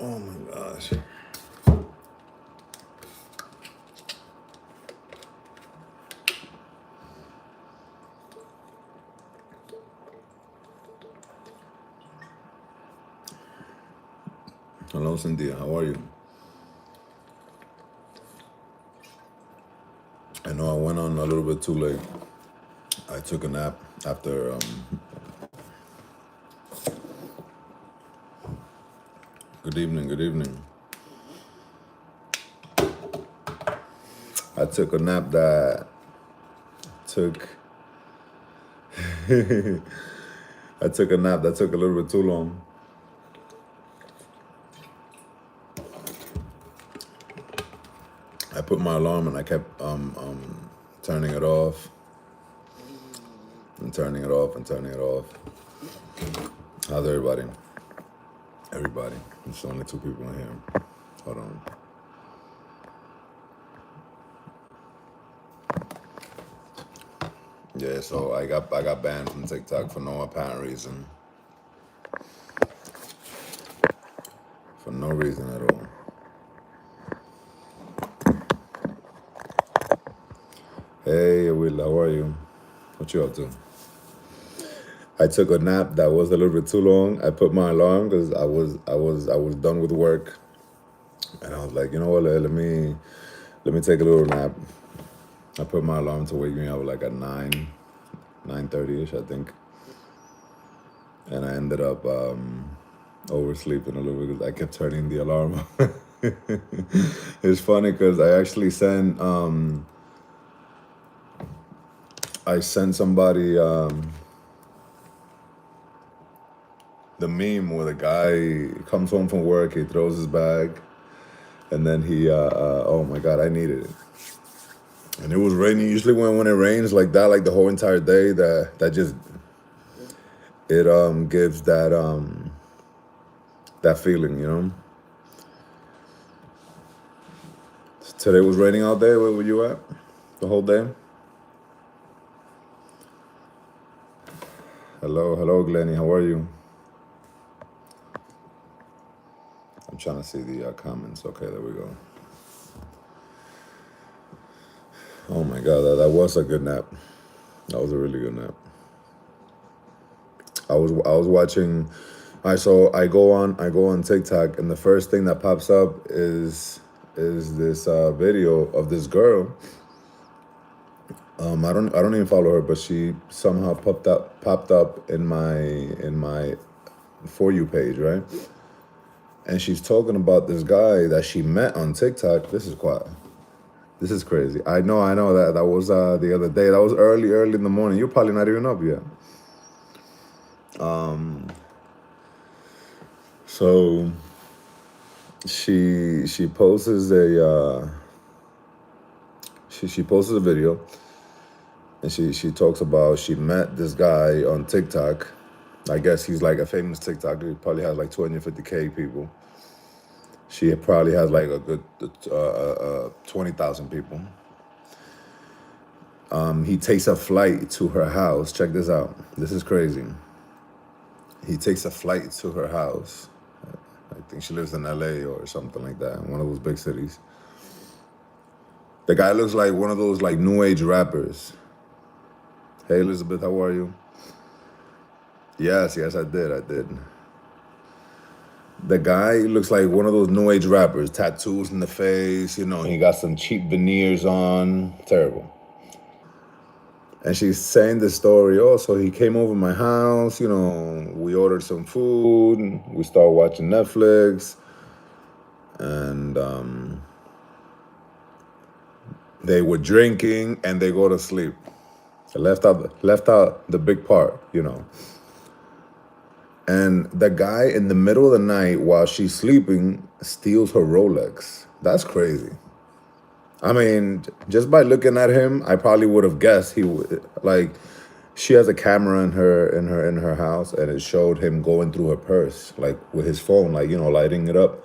Oh my gosh. Hello, Cynthia. How are you? I know I went on a little bit too late. I took a nap after. Good evening. Good evening. I took a nap that took. I took a nap that took a little bit too long. I put my alarm and I kept turning it off and turning it off and turning it off. How's everybody? Everybody. There's only two people in here. Hold on. Yeah, so I got banned from TikTok for no apparent reason. For no reason at all. Hey, Will, how are you? What you up to? I took a nap that was a little bit too long. I put my alarm because I was done with work, and I was like, you know what? Let me take a little nap. I put my alarm to wake me up like at 9:30ish, I think, and I ended up oversleeping a little bit because I kept turning the alarm off. It's funny because I sent somebody the meme where the guy comes home from work, he throws his bag, and then oh my God, I needed it. And it was raining. Usually when it rains like that, like the whole entire day, that just it gives that feeling, you know. Today was raining all day. Where were you at? The whole day? Hello, Glenny. How are you? I'm trying to see the comments. Okay, there we go. Oh my God, that was a good nap. That was a really good nap. I was watching. I go on TikTok, and the first thing that pops up is this video of this girl. I don't even follow her, but she somehow popped up in my For You page, right? And she's talking about this guy that she met on TikTok. This is quiet. This is crazy. I know that was the other day. That was early in the morning. You're probably not even up yet. So she posts she posts a video, and she talks about she met this guy on TikTok. I guess he's like a famous TikToker. He probably has like 250K people. She probably has like a good 20,000 people. He takes a flight to her house. Check this out. This is crazy. He takes a flight to her house. I think she lives in LA or something like that, in one of those big cities. The guy looks like one of those like new age rappers. Hey Elizabeth, how are you? Yes, I did. The guy looks like one of those new age rappers, tattoos in the face, you know, he got some cheap veneers on. Terrible. And she's saying this story. Oh, so he came over my house, you know, we ordered some food, and we started watching Netflix, and they were drinking and they go to sleep. I left out the big part, you know. And the guy in the middle of the night while she's sleeping steals her Rolex. That's crazy. I mean, just by looking at him, I probably would have guessed he would like. She has a camera in her house, and it showed him going through her purse, like with his phone, like you know, lighting up.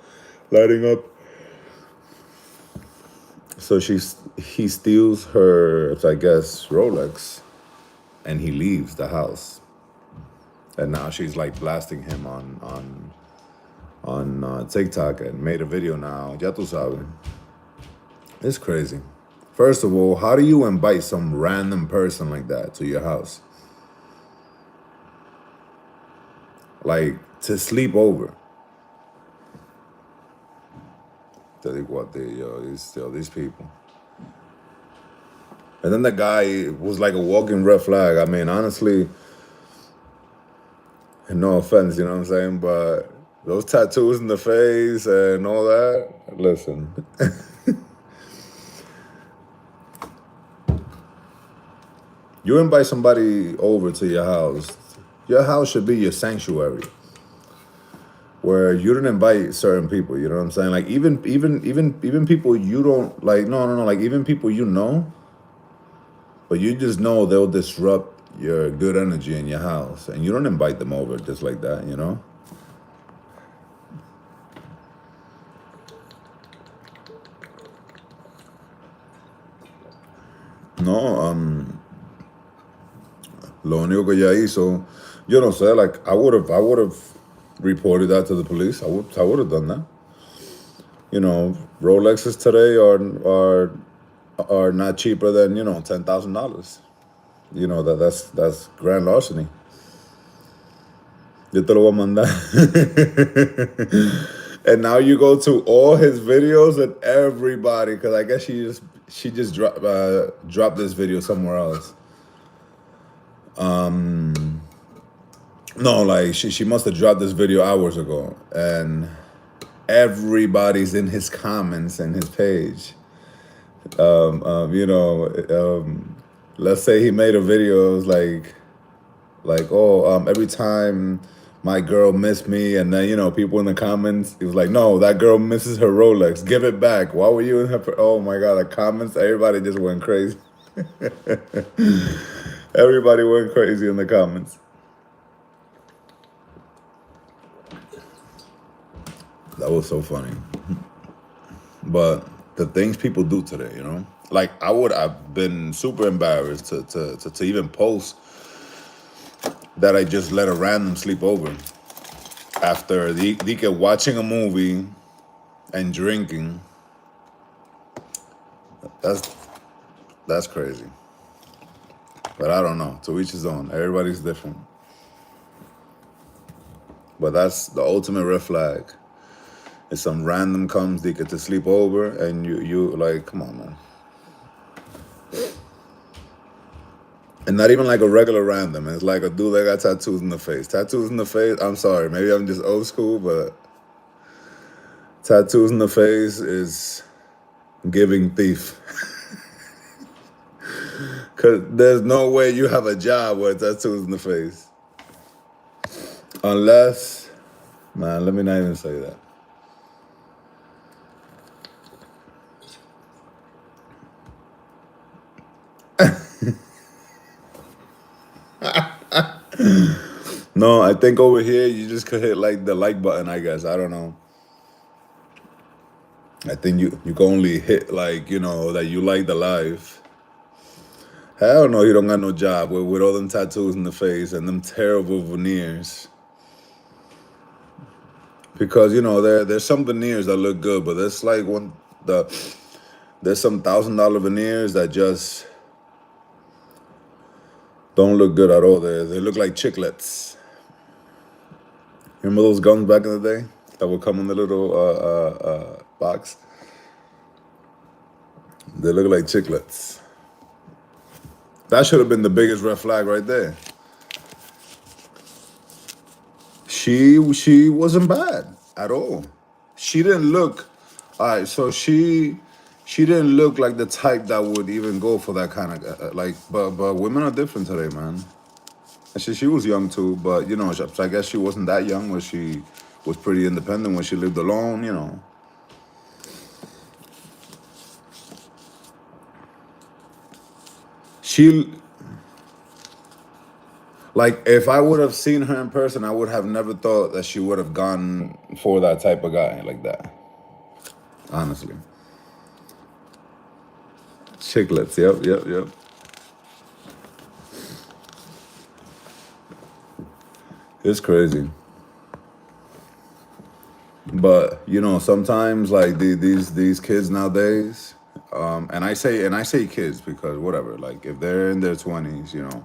So he steals her, I guess, Rolex, and he leaves the house. And now she's like blasting him on on TikTok and made a video now. Ya tú sabes. It's crazy. First of all, how do you invite some random person like that to your house? Like, to sleep over. Te digo what these people. And then the guy was like a walking red flag. I mean, honestly, no offense, you know what I'm saying? But those tattoos in the face and all that, listen. You invite somebody over to your house should be your sanctuary. Where you don't invite certain people, you know what I'm saying? Like even people you don't like, no, like even people you know, but you just know they'll disrupt your good energy in your house. And you don't invite them over just like that, you know? No, lo único que ella hizo, yo no sé, like I would have reported that to the police. I would have done that. You know, Rolexes today are not cheaper than, $10,000. You know, that's grand larceny. Yo te lo voy a mandar. And now you go to all his videos and everybody, because I guess she just dropped this video somewhere else. No, like she must have dropped this video hours ago, and everybody's in his comments and his page. You know, let's say he made a video, it was like, oh, every time my girl missed me, and then people in the comments, he was like, no, that girl misses her Rolex, give it back. Why were you in her? Oh my god, the comments, everybody just went crazy. Everybody went crazy in the comments. That was so funny. But the things people do today, like I've been super embarrassed to even post that I just let a random sleep over after they get watching a movie and drinking. That's crazy. But I don't know. To each his own. Everybody's different. But that's the ultimate red flag. If some random comes, they get to sleep over, and you like, come on, man. And not even like a regular random. It's like a dude that got tattoos in the face. Tattoos in the face, I'm sorry. Maybe I'm just old school, but tattoos in the face is giving thief. Because there's no way you have a job with tattoos in the face. Unless, man, let me not even say that. No, I think over here you just could hit like the like button, I guess. I don't know. I think you can only hit like, that you like the live. Hell no, you don't got no job with all them tattoos in the face and them terrible veneers. Because, there's some veneers that look good, but there's like there's some $1,000 veneers that just don't look good at all. They look like chiclets. Remember those guns back in the day that would come in the little box? They look like chiclets. That should have been the biggest red flag right there. She wasn't bad at all. She didn't look. All right, so she didn't look like the type that would even go for that kind of like. But women are different today, man. And she was young too, but I guess she wasn't that young when she was pretty independent when she lived alone. She, like, if I would have seen her in person, I would have never thought that she would have gone for that type of guy like that. Honestly. Chiclets, yep. It's crazy. But you know, sometimes like these kids nowadays, and I say kids because whatever, like if they're in their 20s, you know,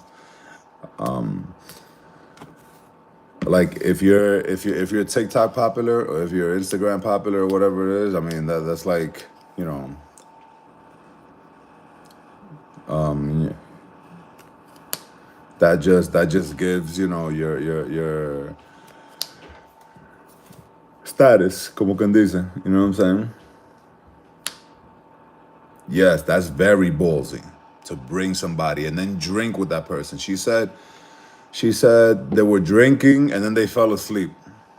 like if you're TikTok popular or if you're Instagram popular or whatever it is, I mean that's like, you know, that just gives, you know, your status, como quien dice, you know what I'm saying? Yes, that's very ballsy to bring somebody and then drink with that person. She said they were drinking and then they fell asleep.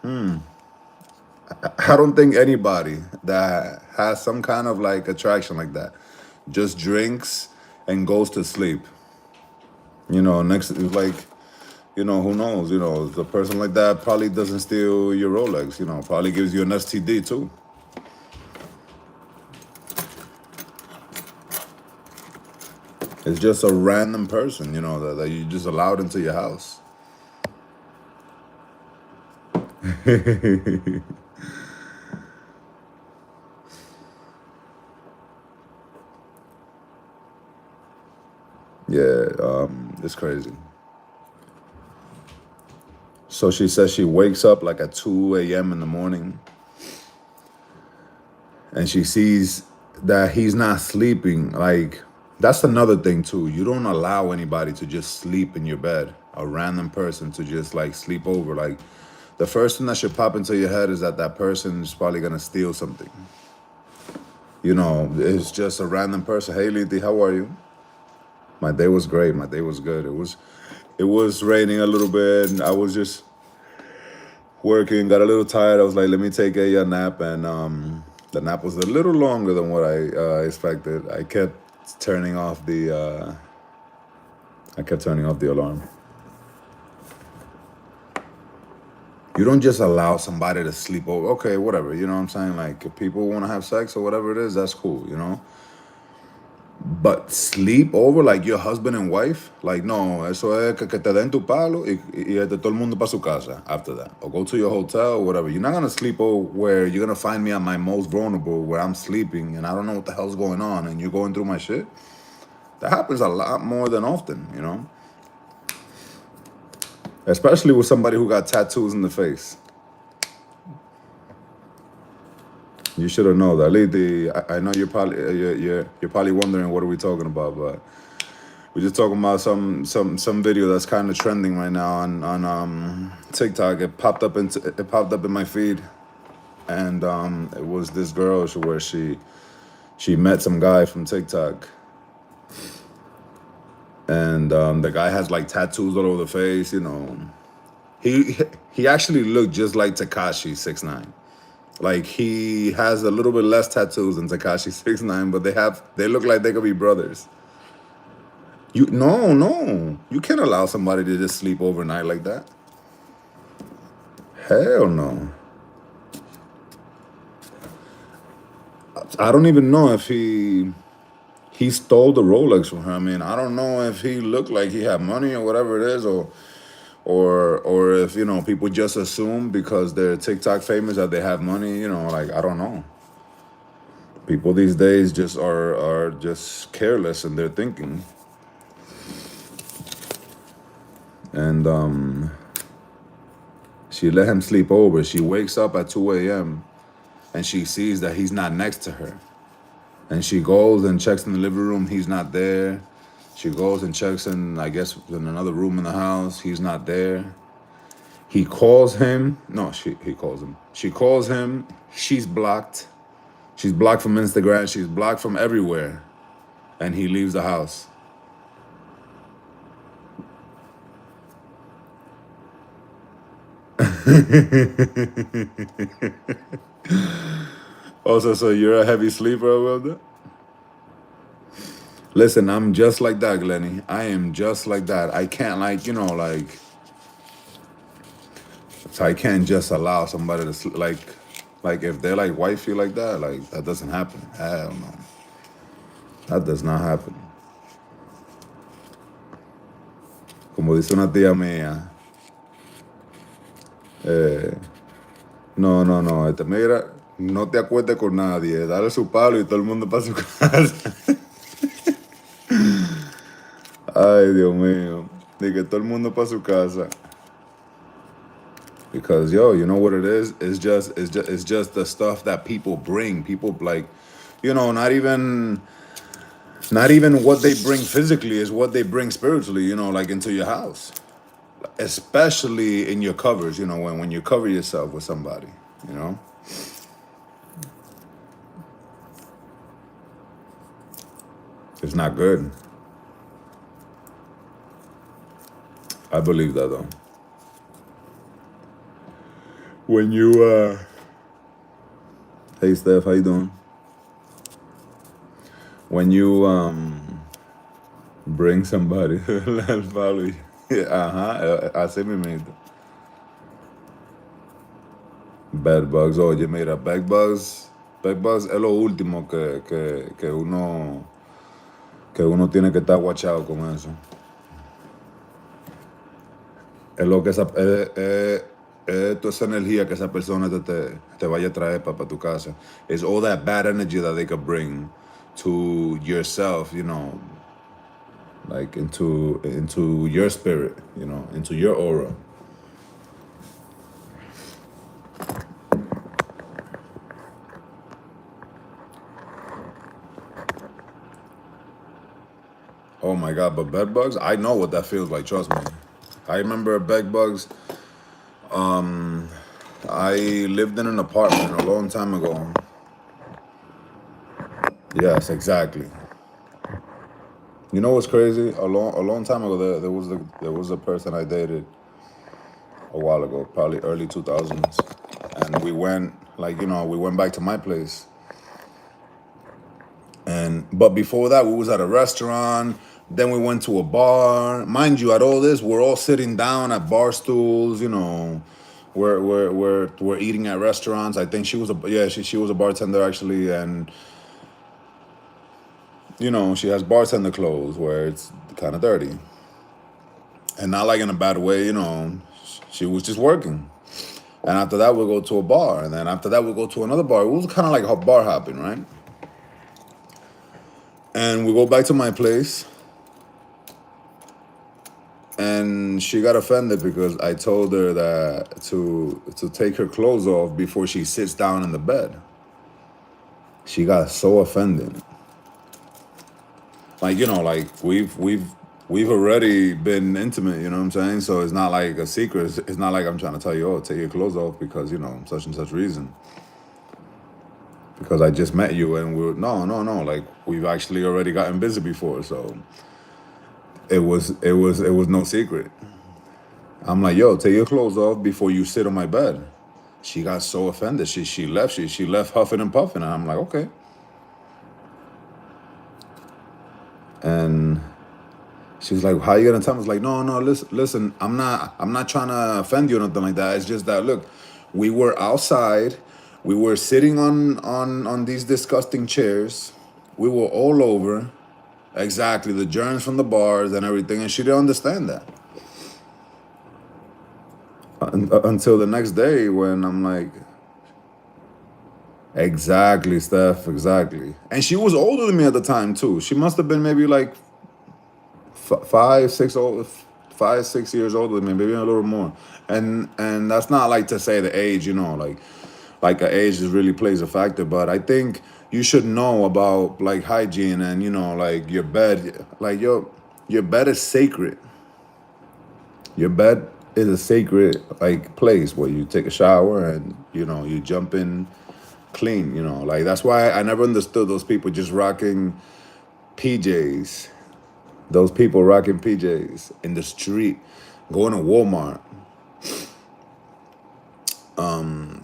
I don't think anybody that has some kind of like attraction like that just drinks and goes to sleep. You know, next like, you know, who knows? You know, the person like that probably doesn't steal your Rolex. You know, probably gives you an STD too. It's just a random person, you know, that you just allowed into your house. Yeah, it's crazy. So she says she wakes up like at 2 a.m. in the morning and she sees that he's not sleeping. Like, that's another thing too. You don't allow anybody to just sleep in your bed, a random person to just like sleep over. Like, the first thing that should pop into your head is that that person is probably gonna steal something. You know, it's just a random person. Hey, Liti, how are you? My day was great. My day was good. It was raining a little bit, and I was just working. Got a little tired. I was like, let me take a nap, and the nap was a little longer than what I expected. Turning off the I kept turning off the alarm. You don't just allow somebody to sleep over. Okay, whatever. You know what I'm saying? Like, if people want to have sex or whatever it is, that's cool. You know. But sleep over like your husband and wife, like no, eso es que te den tu palo y todo el mundo para su casa after that. Or go to your hotel or whatever. You're not gonna sleep over where you're gonna find me at my most vulnerable where I'm sleeping and I don't know what the hell's going on and you're going through my shit. That happens a lot more than often, you know? Especially with somebody who got tattoos in the face. You should have known that. I know you're probably wondering what are we talking about, but we're just talking about some video that's kind of trending right now on TikTok. It popped up in my feed, and it was this girl where she met some guy from TikTok, and the guy has like tattoos all over the face. You know, he he actually looked just like Tekashi 6ix9ine. Like he has a little bit less tattoos than Tekashi 6ix9ine, but they look like they could be brothers. No, you can't allow somebody to just sleep overnight like that. Hell no. I don't even know if he stole the Rolex from her. I mean, I don't know if he looked like he had money or whatever it is, or if, you know, people just assume because they're TikTok famous that they have money. You know, like I don't know. People these days just are just careless in their thinking, and she let him sleep over. She wakes up at 2 a.m. and she sees that he's not next to her. And she goes and checks in the living room. He's not there. She goes and checks in, I guess, in another room in the house. He's not there. He calls him. No, he calls him. She calls him. She's blocked. She's blocked from Instagram. She's blocked from everywhere. And he leaves the house. Also, so you're a heavy sleeper, Wilder? Listen, I'm just like that, Glenny. I am just like that. I can't, like, you know, like, so I can't just allow somebody to like if they're like wifey like that doesn't happen. Hell no, that does not happen. Como dice una tía mía, eh, No, no, no. Mira, no te acuestes con nadie. Dale su palo y todo el mundo para su casa. Ay, Dios mío. De que todo el mundo para su casa. Because yo, you know what it is? It's just the stuff that people bring. People like, not even what they bring physically is what they bring spiritually, like into your house. Especially in your covers, when you cover yourself with somebody, you know? It's not good. I believe that though. When you Hey Steph, how you doing? When you bring somebody I'll follow you. Ajá, así mismo. Bed bugs, oye, mira, bed bugs es lo último que uno tiene que estar guachado con eso. Es lo que es toda esa energía que esa persona te vaya a traer para tu casa. It's all that bad energy that they could bring to yourself, like into your spirit, into your aura. Oh my God, but bed bugs, I know what that feels like, trust me. I remember bed bugs. I lived in an apartment a long time ago. Yes, exactly. You know what's crazy? A long time ago, there was a person I dated a while ago, probably early 2000s, and we went we went back to my place, but before that we was at a restaurant. Then we went to a bar. Mind you, at all this, we're all sitting down at bar stools. We're eating at restaurants. I think she was a bartender actually, and she has bartender clothes where it's kind of dirty, and not like in a bad way. She was just working. And after that, we'll go to a bar. And then after that, we'll go to another bar. It was kind of like a bar hopping, right? And we go back to my place. And she got offended because I told her that to take her clothes off before she sits down in the bed. She got so offended. Like we've already been intimate, you know what I'm saying? So it's not like a secret. It's not like I'm trying to tell you, oh, take your clothes off because, such and such reason. Because I just met you and no, like we've actually already gotten busy before, so it was no secret. I'm like, yo, take your clothes off before you sit on my bed. She got so offended. She left. She left huffing and puffing, and I'm like, okay. And she was like, how you gonna tell me? I was like, no, listen. I'm not trying to offend you or nothing like that. It's just that look, we were outside. We were sitting on these disgusting chairs. We were all over. Exactly, the germs from the bars and everything, and she didn't understand that. Until the next day when I'm like, exactly, Steph, exactly. And she was older than me at the time too. She must have been maybe like 5, 6 years older than me, maybe a little more. And that's not like to say the age, like the age is really plays a factor. But I think you should know about like hygiene and like your bed, like your bed is sacred. Your bed is a sacred like place where you take a shower and you jump in clean. Like that's why I never understood those people just rocking PJs. Those people rocking PJs in the street, going to Walmart,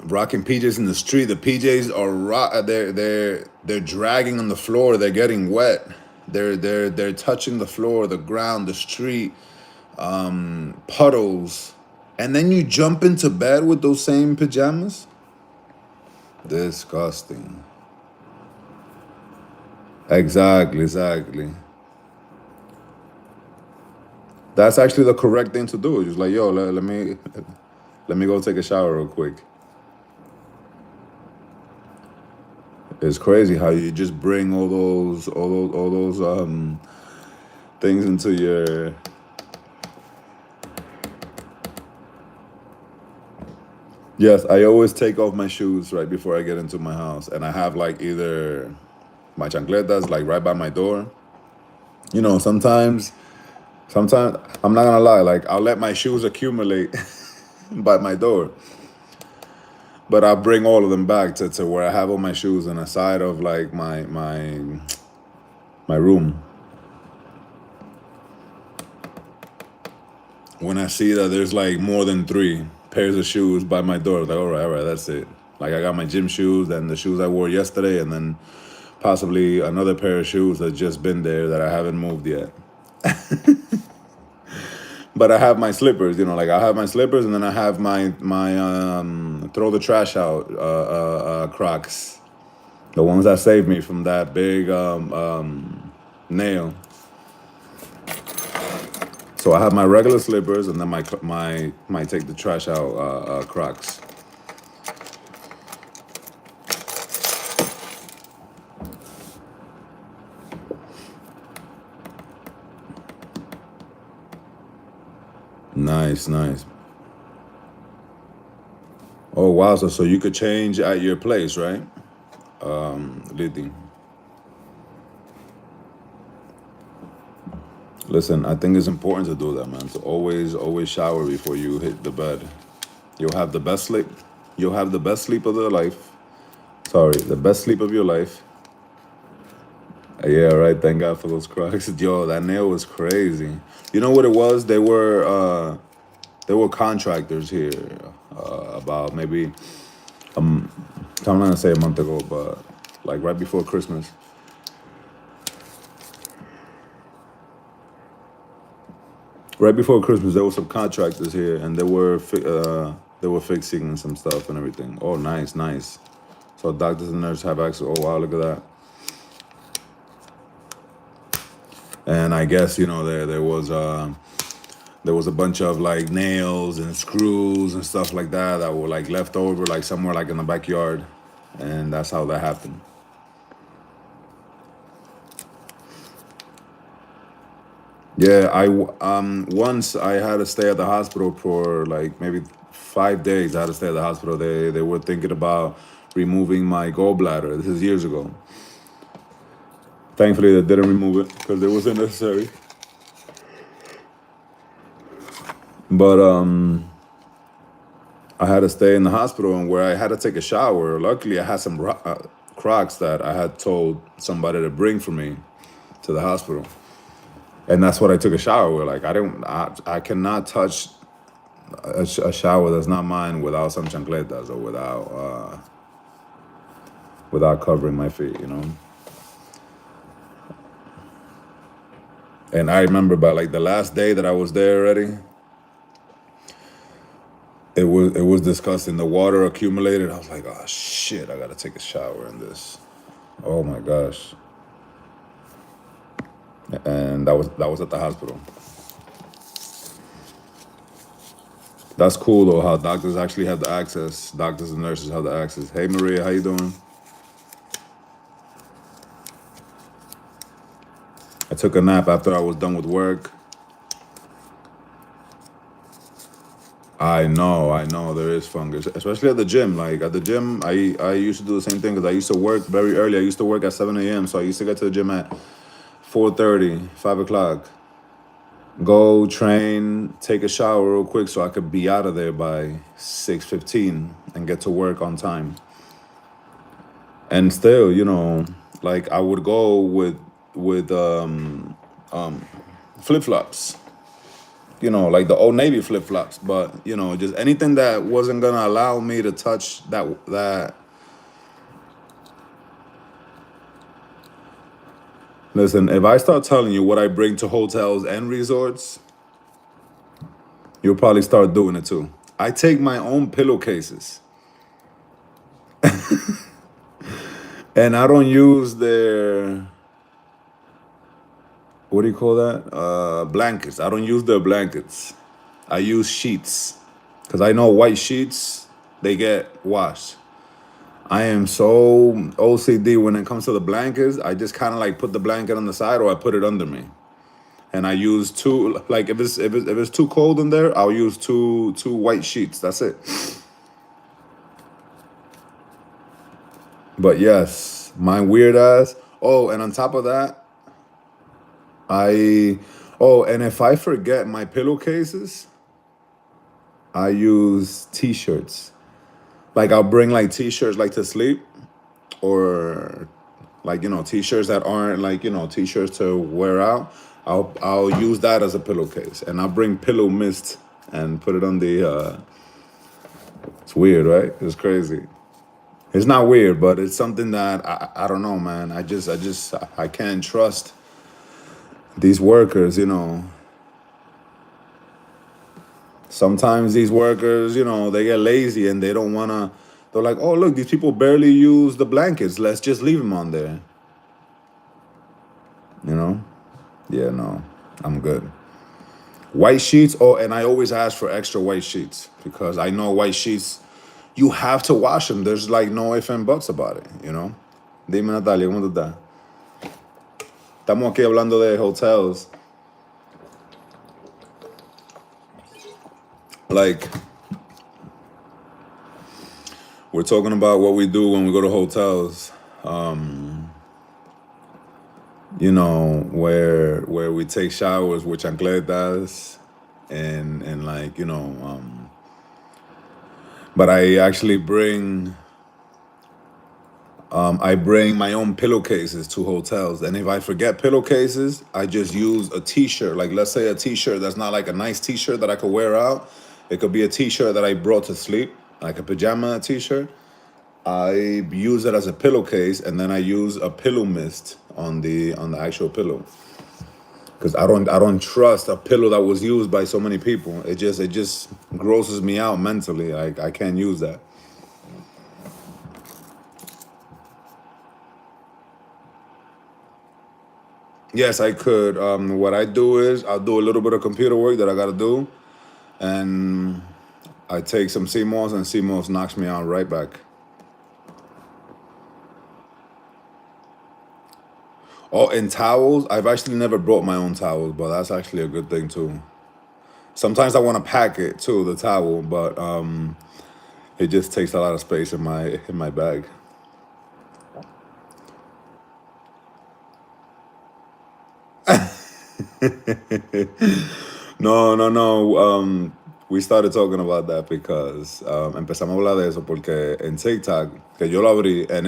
rocking PJs in the street. The PJs are they're dragging on the floor. They're getting wet. They're touching the floor, the ground, the street, puddles, and then you jump into bed with those same pajamas. Disgusting. Exactly. That's actually the correct thing to do. Just like, yo, let me go take a shower real quick. It's crazy how you just bring all those things into your. Yes, I always take off my shoes right before I get into my house, and I have like either my chancletas like right by my door. Sometimes I'm not gonna lie, like I'll let my shoes accumulate by my door, but I bring all of them back to where I have all my shoes on the side of like my room. When I see that there's like more than 3 pairs of shoes by my door, like all right, that's it. Like I got my gym shoes and the shoes I wore yesterday, and then possibly another pair of shoes that's just been there that I haven't moved yet. But I have my slippers, like I have my slippers, and then I have my throw the trash out Crocs, the ones that saved me from that big nail. So I have my regular slippers, and then my take the trash out Crocs. Nice, nice. Oh wow, so you could change at your place, right? Lidi. Listen, I think it's important to do that, man. To always shower before you hit the bed. You'll have the best sleep. You'll have the best sleep of your life. Sorry, the best sleep of your life. Yeah, right. Thank God for those Crocs. Yo, that nail was crazy. You know what it was? They were contractors here about maybe I'm not gonna say a month ago, but like right before Christmas. Right before Christmas, there were some contractors here, and they were fixing some stuff and everything. Oh, nice, nice. So doctors and nurses have access. Oh wow, look at that. And I guess there was a bunch of like nails and screws and stuff like that were like left over like somewhere like in the backyard, and that's how that happened. Yeah, once I had to stay at the hospital for like maybe 5 days. I had to stay at the hospital. They were thinking about removing my gallbladder. This is years ago. Thankfully, they didn't remove it because it wasn't necessary. But I had to stay in the hospital, and where I had to take a shower. Luckily, I had some Crocs that I had told somebody to bring for me to the hospital, and that's what I took a shower with. Like I cannot touch a shower that's not mine without some chancletas or without covering my feet. And I remember by like the last day that I was there already, it was disgusting. The water accumulated. I was like, oh shit, I gotta take a shower in this. Oh my gosh. And that was at the hospital. That's cool though, how doctors actually have the access. Doctors and nurses have the access. Hey Maria, how you doing? I took a nap after I was done with work. I know there is fungus, especially at the gym. Like at the gym, I used to do the same thing because I used to work very early. I used to work at 7 a.m. So I used to get to the gym at 4:30, 5 o'clock. Go train, take a shower real quick so I could be out of there by 6:15 and get to work on time. And still, like I would go with flip flops. Like the Old Navy flip flops, but just anything that wasn't gonna allow me to touch that. Listen, if I start telling you what I bring to hotels and resorts, you'll probably start doing it too. I take my own pillowcases, and I don't use their, what do you call that? Blankets. I don't use their blankets. I use sheets because I know white sheets, they get washed. I am so OCD when it comes to the blankets. I just kind of like put the blanket on the side or I put it under me. And I use two, like if it's too cold in there, I'll use two white sheets. That's it. But yes, my weird ass. Oh, and on top of that, I oh, and if I forget my pillowcases, I use t-shirts. Like I'll bring like t-shirts like to sleep or like t-shirts that aren't like t-shirts to wear out. I'll use that as a pillowcase and I'll bring pillow mist and put it on the it's weird, right? It's crazy. It's not weird, but it's something that I don't know, man. I can't trust these workers. Sometimes these workers, they get lazy and they don't wanna. They're like, oh look, these people barely use the blankets. Let's just leave them on there. You know? Yeah, no, I'm good. White sheets. Oh, and I always ask for extra white sheets because I know white sheets. You have to wash them. There's like no ifs and buts about it. Dime Natalia, ¿cómo tú estás? Estamos aquí hablando de hotels. Like, we're talking about what we do when we go to hotels. Where we take showers with chancletas and like, but I actually I bring my own pillowcases to hotels. And if I forget pillowcases, I just use a t-shirt. Like let's say a t-shirt that's not like a nice t-shirt that I could wear out. It could be a t-shirt that I brought to sleep, like a pajama t-shirt. I use it as a pillowcase and then I use a pillow mist on the actual pillow. Because I don't trust a pillow that was used by so many people. It just grosses me out mentally. I can't use that. Yes, I could. What I do is I'll do a little bit of computer work that I gotta do, and I take some CMOS, and CMOS knocks me out right back. Oh, and towels. I've actually never brought my own towels, but that's actually a good thing too. Sometimes I want to pack it too, the towel, but it just takes a lot of space in my bag. No, no, no. We started talking about that because empezamos a hablar de eso porque en TikTok, que yo lo abrí, and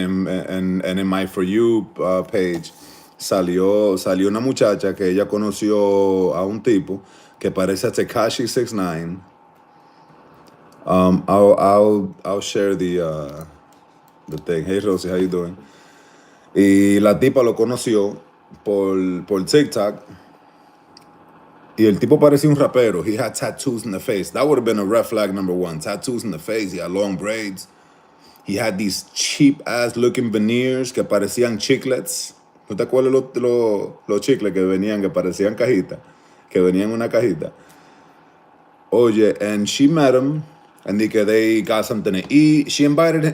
in my For You page, salió una muchacha que ella conoció a un tipo que parece a Tekashi 69. I'll share the thing. Hey Rosie, how you doing? Y la tipa lo conoció por TikTok. Y el tipo parecía un rapero. He had tattoos in the face. That would have been a red flag number one. Tattoos in the face. He had long braids. He had these cheap ass looking veneers que parecían chiclets. ¿No te acuerdas los chicles que venían, que parecían cajitas? Que venían en una cajita. Oye, and she met him, and they got something to eat. She invited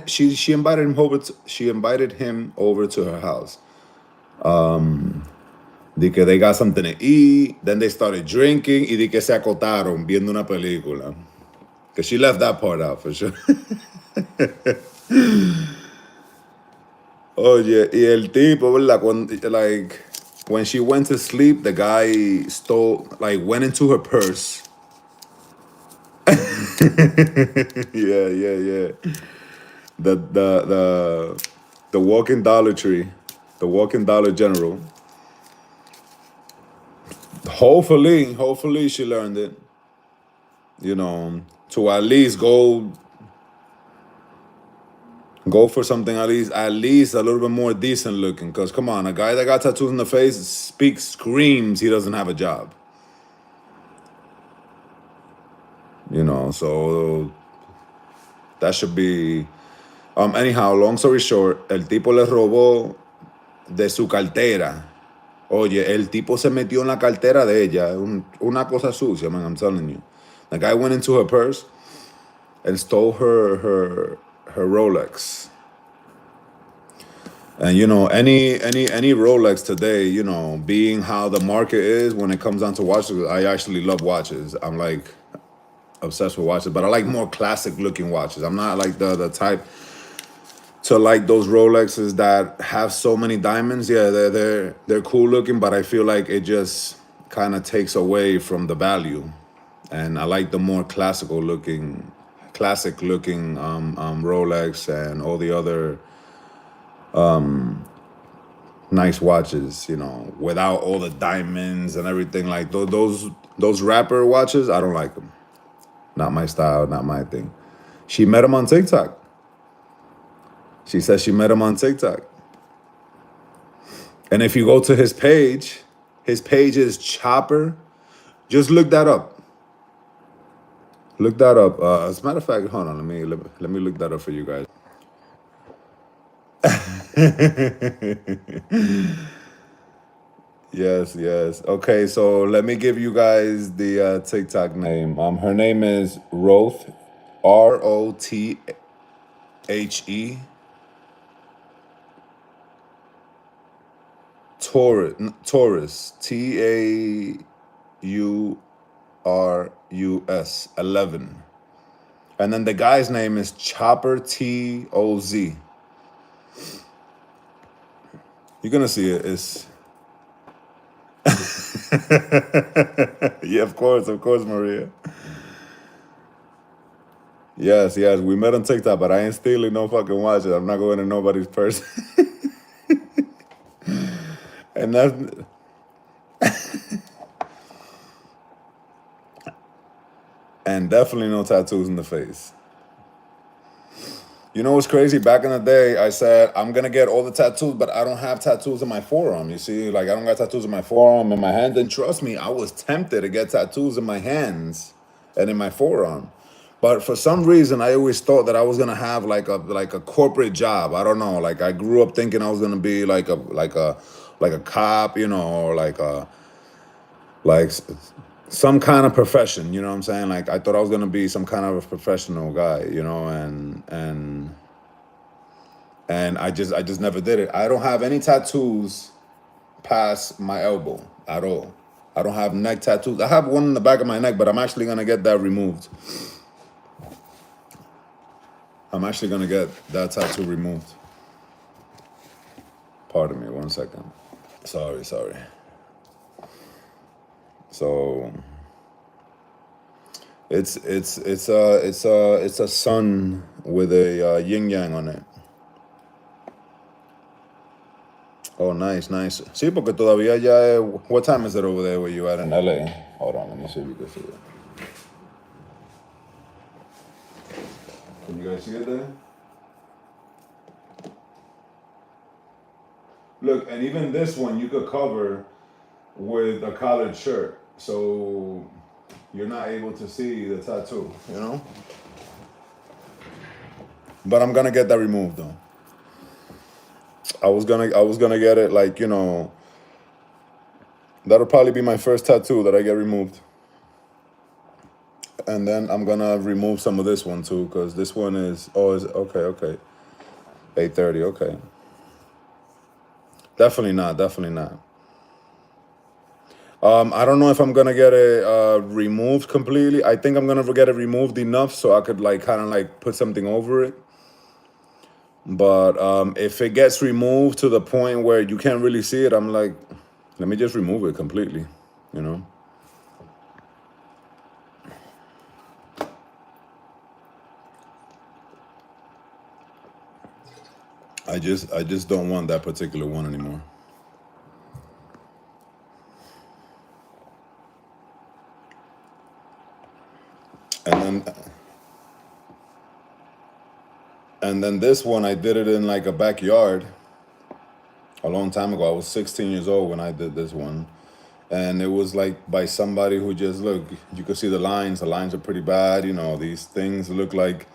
him over to her house. De que they got something to eat, then they started drinking, y de que se acotaron viendo una película. Because she left that part out for sure. Oye, y el tipo, ¿verdad? When she went to sleep, the guy went into her purse. Yeah, yeah, yeah. The walking Dollar Tree, the walking Dollar General. Hopefully she learned it. To at least go for something at least a little bit more decent looking. Cause come on, a guy that got tattoos in the face screams he doesn't have a job. So that should be. Anyhow, long story short, el tipo le robó de su cartera. Oye, el tipo se metió en la cartera de ella, una cosa sucia, man, I'm telling you. The guy went into her purse and stole her Rolex. And any Rolex today, being how the market is when it comes down to watches, I actually love watches. I'm like obsessed with watches, but I like more classic looking watches. I'm not like the type to like those Rolexes that have so many diamonds. Yeah, they're cool looking, but I feel like it just kind of takes away from the value. And I like the more classic looking Rolex and all the other nice watches. Without all the diamonds and everything. Like those rapper watches, I don't like them. Not my style, not my thing. She met him on TikTok. She says she met him on TikTok. And if you go to his page is Chopper. Just look that up. Look that up. As a matter of fact, hold on. Let me look that up for you guys. Yes, yes. Okay, so let me give you guys the TikTok name. Her name is Roth, Rothe, Taurus, Taurus 11. And then the guy's name is Chopper Toz. You're gonna see it. It's yeah, of course, Maria. Yes, yes. We met on TikTok, but I ain't stealing no fucking watches. I'm not going to nobody's purse. And that's and definitely no tattoos in the face. You know what's crazy? Back in the day, I said I'm gonna get all the tattoos, but I don't have tattoos in my forearm. You see, like I don't got tattoos in my forearm and my hands. And trust me, I was tempted to get tattoos in my hands and in my forearm. But for some reason, I always thought that I was gonna have like a corporate job. I don't know. Like I grew up thinking I was gonna be like a cop, or like some kind of profession. You know what I'm saying? Like I thought I was gonna be some kind of a professional guy. And I just never did it. I don't have any tattoos past my elbow at all. I don't have neck tattoos. I have one in the back of my neck, but I'm actually gonna get that removed. I'm actually gonna get that tattoo removed. Pardon me, 1 second. Sorry. So it's a sun with a yin yang on it. Oh, nice. Sí, porque todavía ya. What time is it over there where you at in LA? Hold on, let me see if you can see it. Can you guys see it there? Look, and even this one you could cover with a collared shirt, so you're not able to see the tattoo. But I'm gonna get that removed though. I was gonna get it like that'll probably be my first tattoo that I get removed. And then I'm gonna remove some of this one too, because this one is okay. 8:30, okay. Definitely not. I don't know if I'm gonna get it removed completely. I think I'm gonna get it removed enough so I could like kind of like put something over it. But if it gets removed to the point where you can't really see it, I'm like, let me just remove it completely. I just don't want that particular one anymore. And then this one I did it in like a backyard a long time ago. I was 16 years old when I did this one. And it was like by somebody who just look, you could see the lines. The lines are pretty bad. These things look like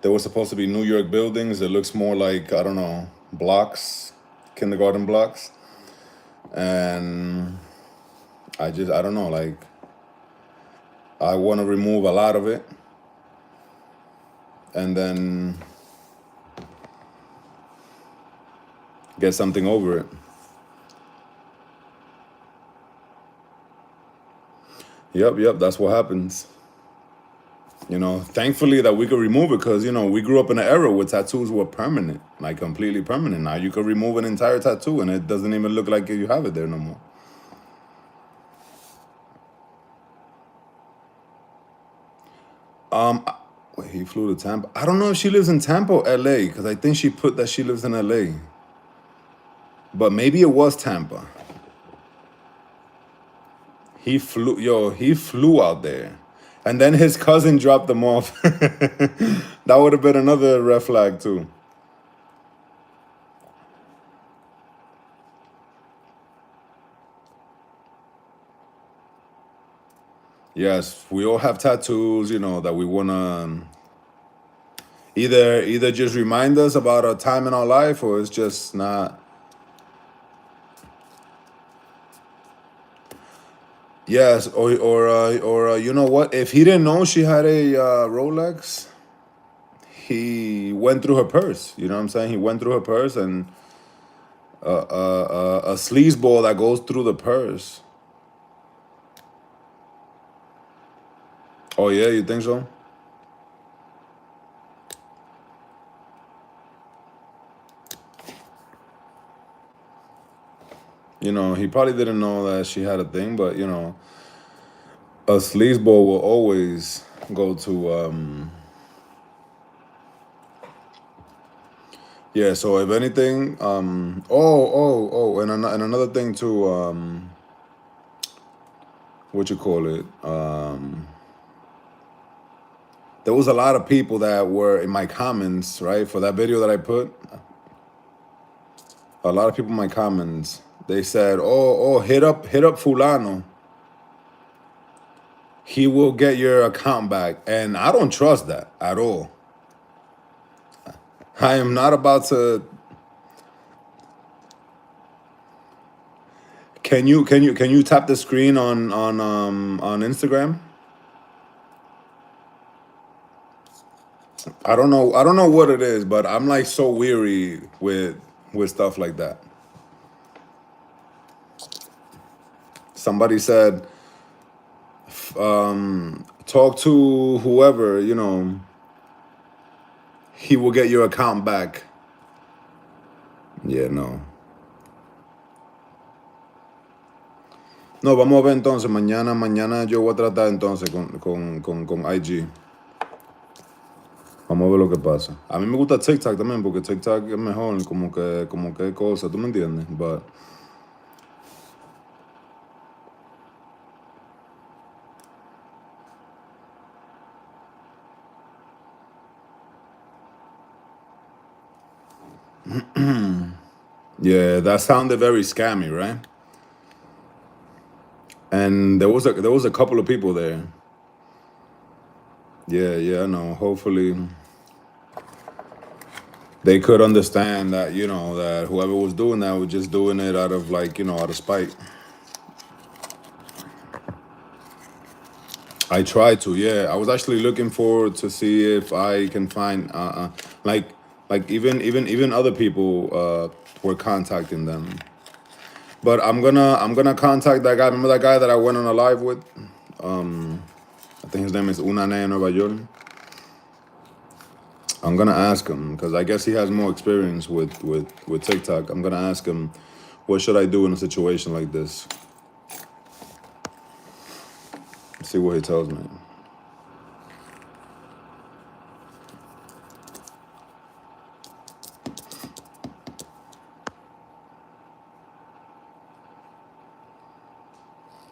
they were supposed to be New York buildings. It looks more like, I don't know, blocks, kindergarten blocks. And I don't know, like, I want to remove a lot of it. And then get something over it. Yep, that's what happens. Thankfully that we could remove it because, we grew up in an era where tattoos were permanent, like completely permanent. Now you could remove an entire tattoo and it doesn't even look like you have it there no more. Wait, he flew to Tampa. I don't know if she lives in Tampa or LA because I think she put that she lives in LA. But maybe it was Tampa. He flew out there. And then his cousin dropped them off. That would have been another red flag too. Yes, we all have tattoos, that we wanna either just remind us about a time in our life or it's just not. Yes, or you know what? If he didn't know she had a Rolex, he went through her purse. You know what I'm saying? He went through her purse and a sleazeball that goes through the purse. Oh yeah, you think so? He probably didn't know that she had a thing, but a sleazeball will always go to yeah. So if anything, and another thing too, what you call it? There was a lot of people that were in my comments, right, for that video that I put. A lot of people in my comments, they said, "Oh, hit up Fulano. He will get your account back." And I don't trust that at all. I am not about to. Can you tap the screen on Instagram? I don't know what it is, but I'm like so weary with stuff like that. Somebody said, talk to whoever, he will get your account back. Yeah, no. No, vamos a ver entonces. Mañana yo voy a tratar entonces con IG. Vamos a ver lo que pasa. A mí me gusta TikTok también porque TikTok es mejor, como que cosa, ¿tú me entiendes? But yeah, that sounded very scammy, right? And there was a couple of people there. Yeah, I know. Hopefully they could understand that, that whoever was doing that was just doing it out of out of spite. I tried to, yeah. I was actually looking forward to see if I can find like even other people were contacting them. But I'm gonna contact that guy. Remember that guy that I went on a live with? I think his name is Unane Nueva York. I'm gonna ask him because I guess he has more experience with TikTok. I'm gonna ask him, what should I do in a situation like this? See what he tells me.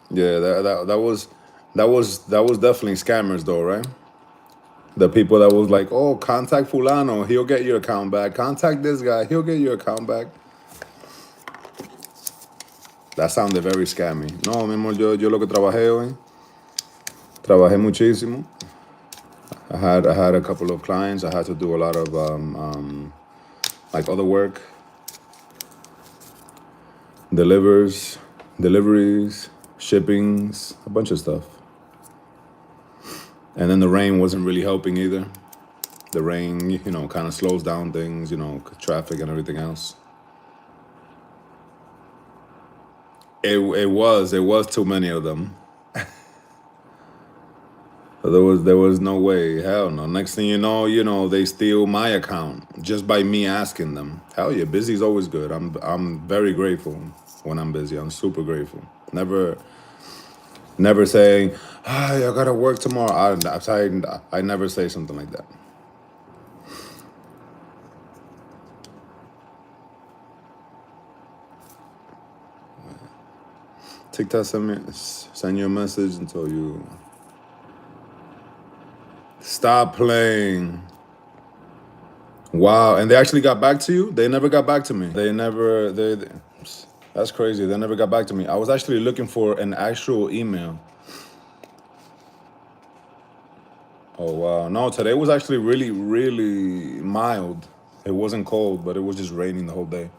Yeah, that was definitely scammers though, right? The people that was like, oh, contact Fulano, he'll get your account back. Contact this guy, he'll get your account back. That sounded very scammy. No, mi amor, yo lo que trabajé hoy, trabajé muchísimo. I had a couple of clients. I had to do a lot of like other work, deliveries, shippings, a bunch of stuff. And then the rain wasn't really helping either. The rain, kind of slows down things, traffic and everything else. It was too many of them. There was no way. Hell no. Next thing you know, they steal my account just by me asking them. Hell yeah, busy is always good. I'm very grateful when I'm busy. I'm super grateful. Never saying, I gotta work tomorrow. I never say something like that. TikTok send you a message and tell you stop playing. Wow, and they actually got back to you? They never got back to me. That's crazy. They never got back to me. I was actually looking for an actual email. Oh wow. No, today was actually really, really mild. It wasn't cold, but it was just raining the whole day.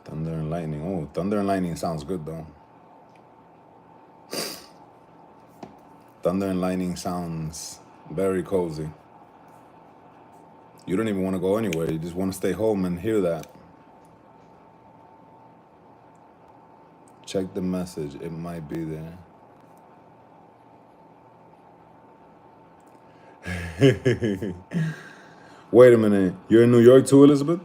Thunder and lightning. Oh, thunder and lightning sounds good though. Thunder and lightning sounds very cozy. You don't even want to go anywhere. You just want to stay home and hear that. Check the message. It might be there. Wait a minute. You're in New York too, Elizabeth?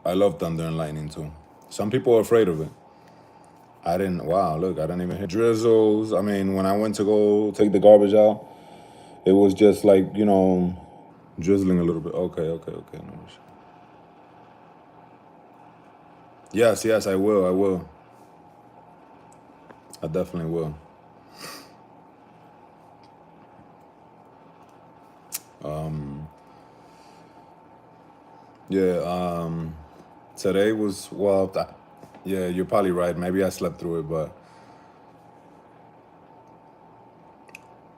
I love thunder and lightning too. Some people are afraid of it. I didn't. Wow, look, I didn't even hear drizzles. I mean, when I went to go take the garbage out, it was just like drizzling a little bit. Okay. No issue. Yes, I will. I will. I definitely will. Yeah. Today was yeah. You're probably right. Maybe I slept through it, but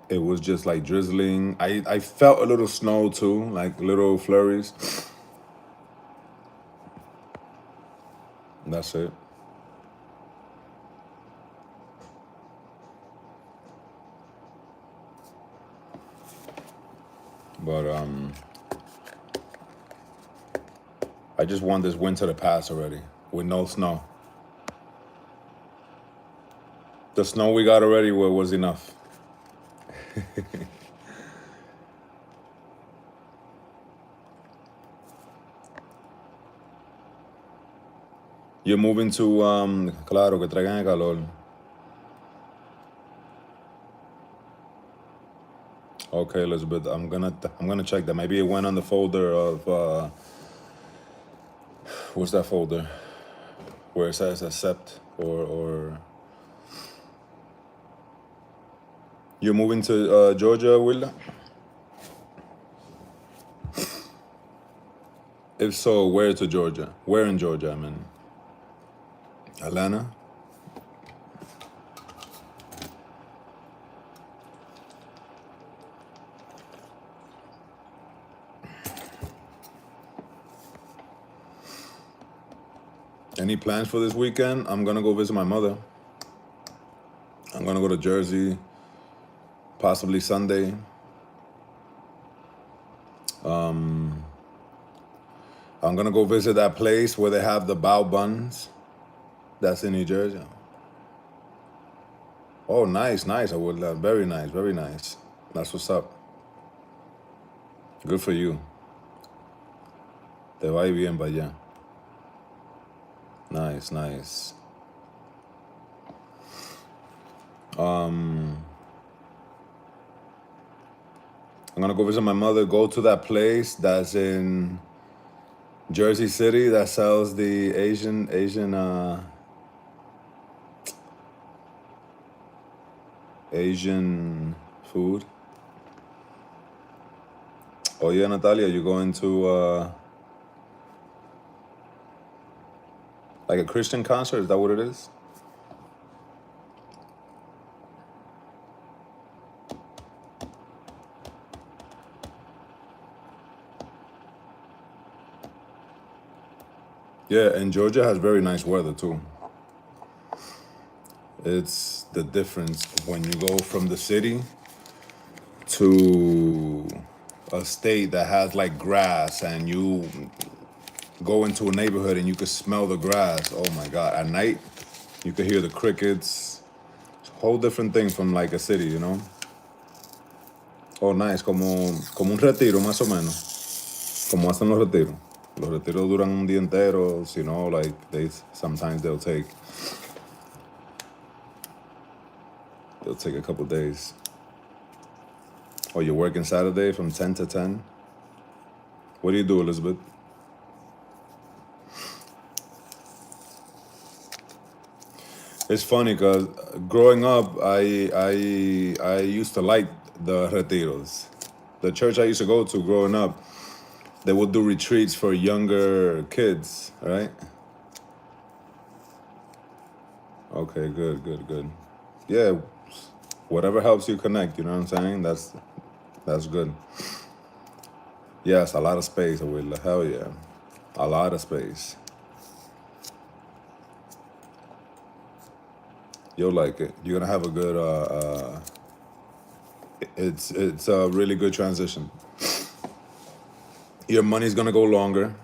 it was just like drizzling. I felt a little snow too, like little flurries. That's it. But I just want this winter to pass already with no snow. The snow we got already was enough. You're moving to claro que traigan el calor. Okay, Elizabeth, I'm gonna check that. Maybe it went on the folder of what's that folder where it says accept or you're moving to Georgia, Willa? If so, where to Georgia? Where in Georgia? I mean, Atlanta. Any plans for this weekend? I'm gonna go visit my mother. I'm gonna go to Jersey, possibly Sunday. I'm gonna go visit that place where they have the bao buns. That's in New Jersey. Oh, nice. I would love. Very nice, very nice. That's what's up. Good for you. Te va y bien para allá. Nice. I'm gonna go visit my mother. Go to that place that's in Jersey City that sells the Asian food. Oh yeah, Natalia, you going to like a Christian concert? Is that what it is? Yeah, and Georgia has very nice weather too. It's the difference when you go from the city to a state that has like grass, and you go into a neighborhood and you could smell the grass. Oh my God. At night, you could hear the crickets. It's a whole different thing from like a city, you know? Oh, nice. Como un retiro, más o menos. Como hacen los retiros. Los retiros duran un día entero. You know, like sometimes they'll take a couple days. Oh, you're working Saturday from 10 to 10? What do you do, Elizabeth? It's funny because growing up, I used to like the retiros. The church I used to go to growing up, they would do retreats for younger kids, right? Okay, good, good, good. Yeah, whatever helps you connect, you know what I'm saying? That's good. Yes, a lot of space, Abuela. Hell yeah. A lot of space. You'll like it. You're gonna have a good it's a really good transition. Your money's gonna go longer.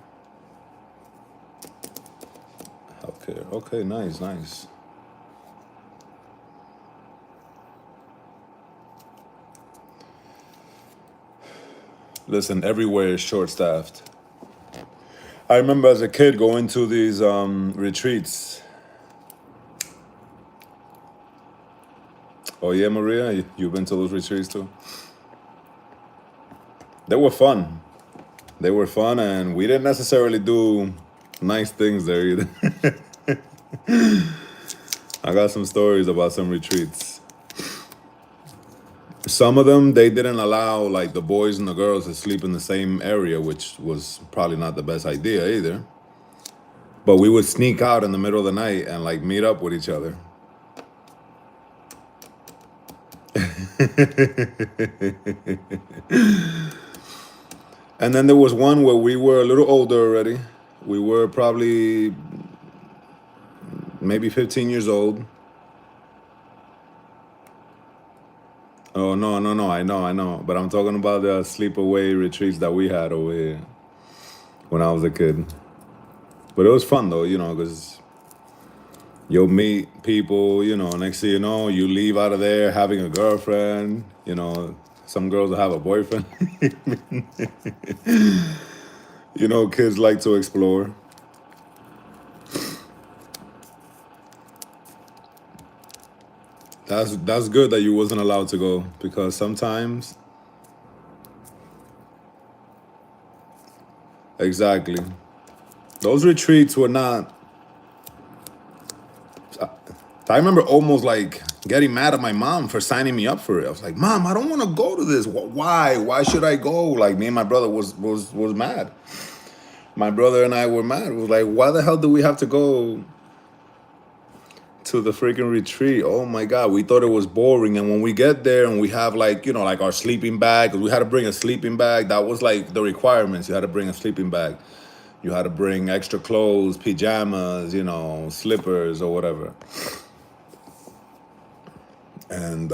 Healthcare. Okay, nice, nice. Listen, everywhere is short staffed. I remember as a kid going to these retreats. Oh yeah, Maria, you've been to those retreats too? They were fun. They were fun, and we didn't necessarily do nice things there either. I got some stories about some retreats. Some of them, they didn't allow like the boys and the girls to sleep in the same area, which was probably not the best idea either. But we would sneak out in the middle of the night and like meet up with each other. And then there was one where we were a little older already. We were probably maybe 15 years old. Oh, no, no, no. I know. But I'm talking about the sleepaway retreats that we had over here when I was a kid. But it was fun though, you know, because you'll meet people, you know, next thing you know, you leave out of there having a girlfriend, you know, some girls will have a boyfriend. You know, kids like to explore. That's good that you wasn't allowed to go because sometimes exactly. Those retreats were not I remember almost like getting mad at my mom for signing me up for it. I was like, "Mom, I don't want to go to this. Why? Why should I go?" Like me and my brother was mad. My brother and I were mad. It was like, "Why the hell do we have to go to the freaking retreat? Oh my God, we thought it was boring." And when we get there and we have like, you know, like our sleeping bag, 'cause we had to bring a sleeping bag. That was like the requirements. You had to bring a sleeping bag. You had to bring extra clothes, pajamas, you know, slippers or whatever. And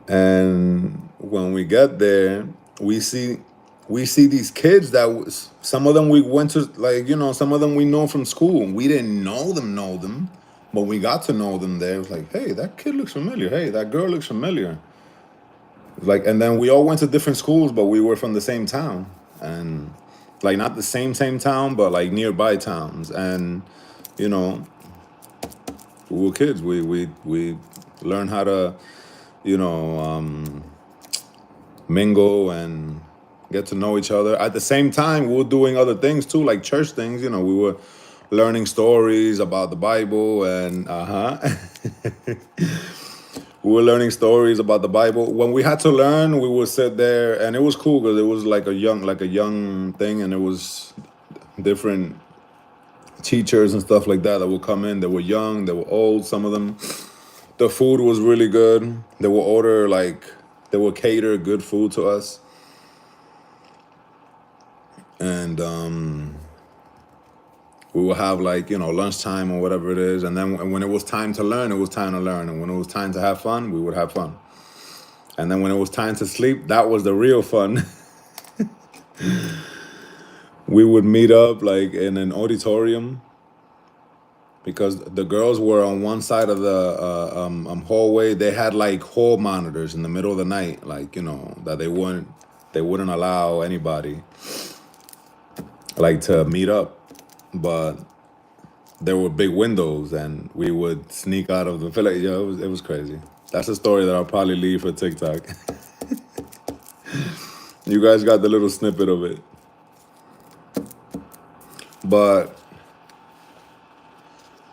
and when we get there, we see we see these kids that was some of them we went to like you know some of them we know from school. We didn't know them, but we got to know them there. It was like, hey, that kid looks familiar. Hey, that girl looks familiar. Like, and then we all went to different schools, but we were from the same town, and like not the same town, but like nearby towns. And you know, we were kids. We learned how to, you know, mingle and get to know each other. At the same time, we were doing other things too, like church things. You know, we were learning stories about the Bible and we were learning stories about the Bible. When we had to learn, we would sit there, and it was cool because it was like a young thing, and it was different teachers and stuff like that that would come in. They were young, they were old. Some of them, the food was really good. They would order like they would cater good food to us. and we would have like, lunchtime or whatever it is, and then when it was time to learn, it was time to learn, and when it was time to have fun, we would have fun, and then when it was time to sleep, that was the real fun. We would meet up like in an auditorium because the girls were on one side of the hallway. They had like hall monitors in the middle of the night, like, that they wouldn't allow anybody like to meet up, but there were big windows, and we would sneak out of the village. Yeah, it was crazy. That's a story that I'll probably leave for TikTok. You guys got the little snippet of it, but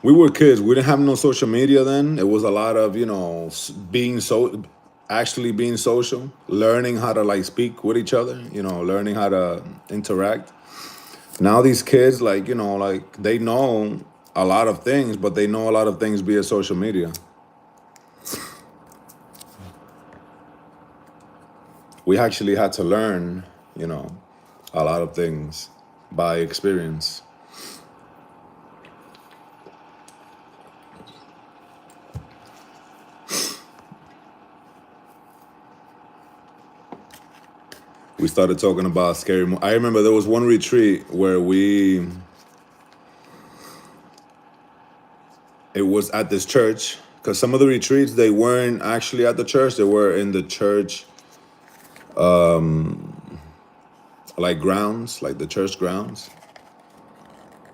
we were kids. We didn't have no social media then. It was a lot of actually being social, learning how to like speak with each other. Learning how to interact. Now these kids, like they know a lot of things, but they know a lot of things via social media. We actually had to learn, a lot of things by experience. We started talking about scary. I remember there was one retreat where it was at this church, because some of the retreats, they weren't actually at the church. They were in the church, like grounds, like the church grounds,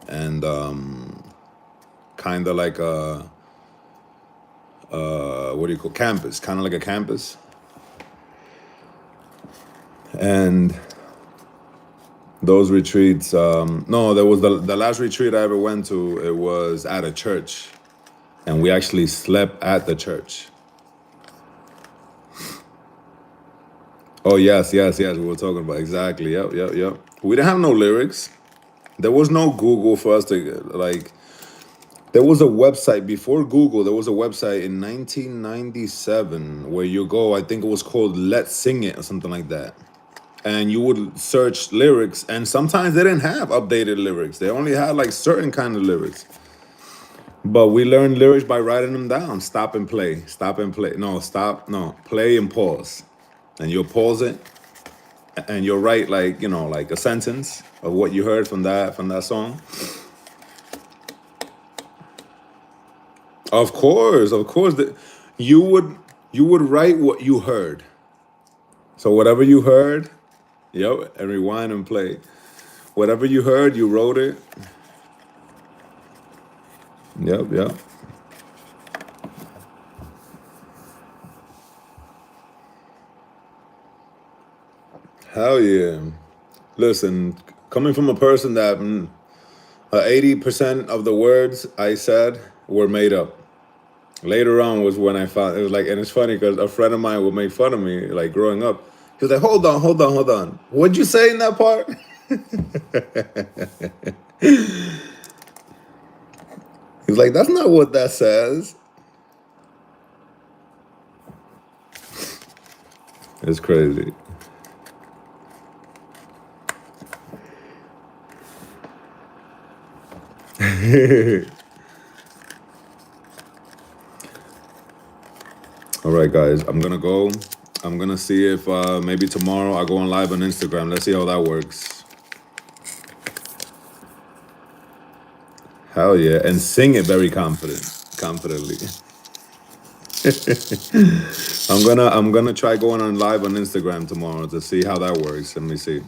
and kind of like what do you call, campus, kind of like a campus. And those retreats, no, there was the last retreat I ever went to. It was at a church, and we actually slept at the church. Oh yes, yes, yes. We were talking about exactly. Yep, yep, yep. We didn't have no lyrics. There was no Google for us to like. There was a website before Google. There was a website in 1997 where you go. I think it was called Let's Sing It or something like that. And you would search lyrics, and sometimes they didn't have updated lyrics. They only had like certain kind of lyrics. But we learned lyrics by writing them down. Stop and play. Stop and play. No, stop. No, play and pause. And you'll pause it, and you'll write like a sentence of what you heard from that song. Of course, of course. You would write what you heard. So whatever you heard, yep, and rewind and play. Whatever you heard, you wrote it. Yep, yep. Hell yeah. Listen, coming from a person that 80% of the words I said were made up. Later on was when I found it was like, and it's funny because a friend of mine would make fun of me like growing up. He was like, "Hold on, hold on, hold on. What'd you say in that part?" He's like, "That's not what that says." It's crazy. All right, guys, I'm gonna go. I'm gonna see if maybe tomorrow I go on live on Instagram. Let's see how that works. Hell yeah, and sing it very confidently. I'm gonna try going on live on Instagram tomorrow to see how that works. Let me see.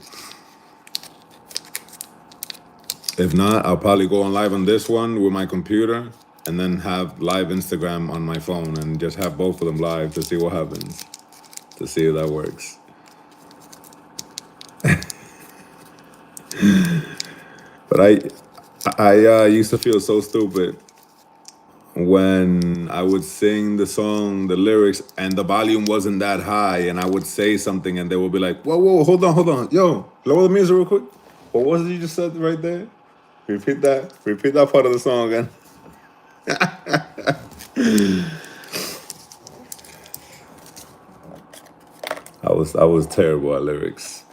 If not, I'll probably go on live on this one with my computer, and then have live Instagram on my phone, and just have both of them live to see what happens, to see if that works. But I used to feel so stupid when I would sing the song, the lyrics, and the volume wasn't that high, and I would say something, and they would be like, "Whoa, whoa, hold on, yo, lower the music real quick." What was it you just said right there? Repeat that part of the song again. I was terrible at lyrics.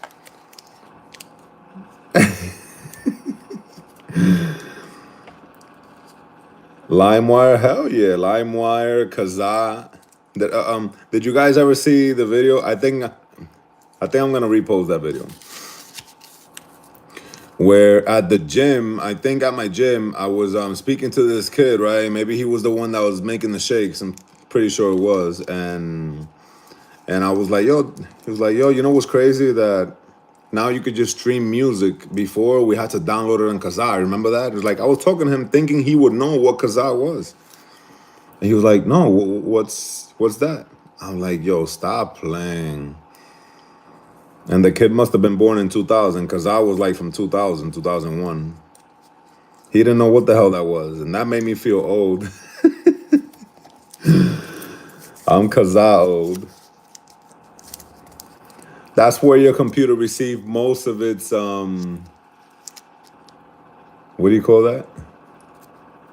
LimeWire, hell yeah, LimeWire, Kazaa. Did you guys ever see the video? I think I'm gonna repost that video. Where at the gym, I think at my gym, I was speaking to this kid, right? Maybe he was the one that was making the shakes. I'm pretty sure it was, and I was like, yo, he was like, yo, you know what's crazy? That now you could just stream music. Before we had to download it on Kazaa. Remember that? It was like I was talking to him, thinking he would know what Kazaa was, and he was like, no, what's that? I'm like, yo, stop playing. And the kid must have been born in 2000, because I was like from 2000, 2001. He didn't know what the hell that was, and that made me feel old. I'm Kazaa old. That's where your computer received most of its, what do you call that?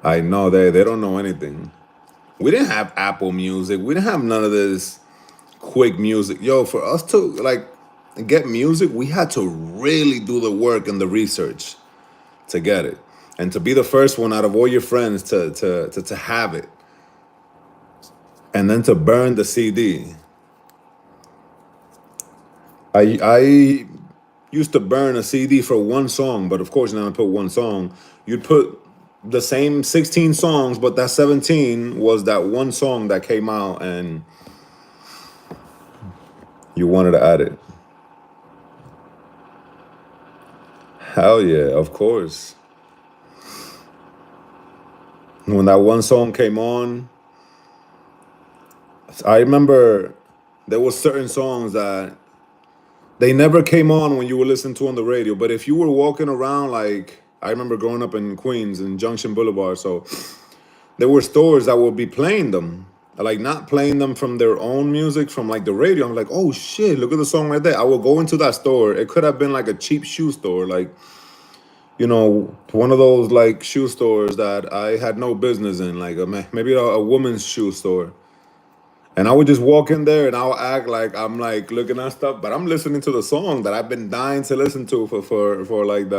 I know, they don't know anything. We didn't have Apple Music. We didn't have none of this quick music. Yo, for us to like get music, we had to really do the work and the research to get it, and to be the first one out of all your friends to have it, and then to burn the CD. I used to burn a CD for one song, but of course now I put one song. You'd put the same 16 songs, but that 17 was that one song that came out and you wanted to add it. Hell yeah, of course. When that one song came on, I remember there was certain songs that they never came on when you were listening to on the radio. But if you were walking around, like I remember growing up in Queens in Junction Boulevard, so there were stores that would be playing them, like not playing them from their own music, from like the radio. I'm like, oh shit, look at the song right there. I would go into that store. It could have been like a cheap shoe store, like, you know, one of those like shoe stores that I had no business in, like maybe a woman's shoe store. And I would just walk in there and I'll act like I'm like looking at stuff, but I'm listening to the song that I've been dying to listen to for like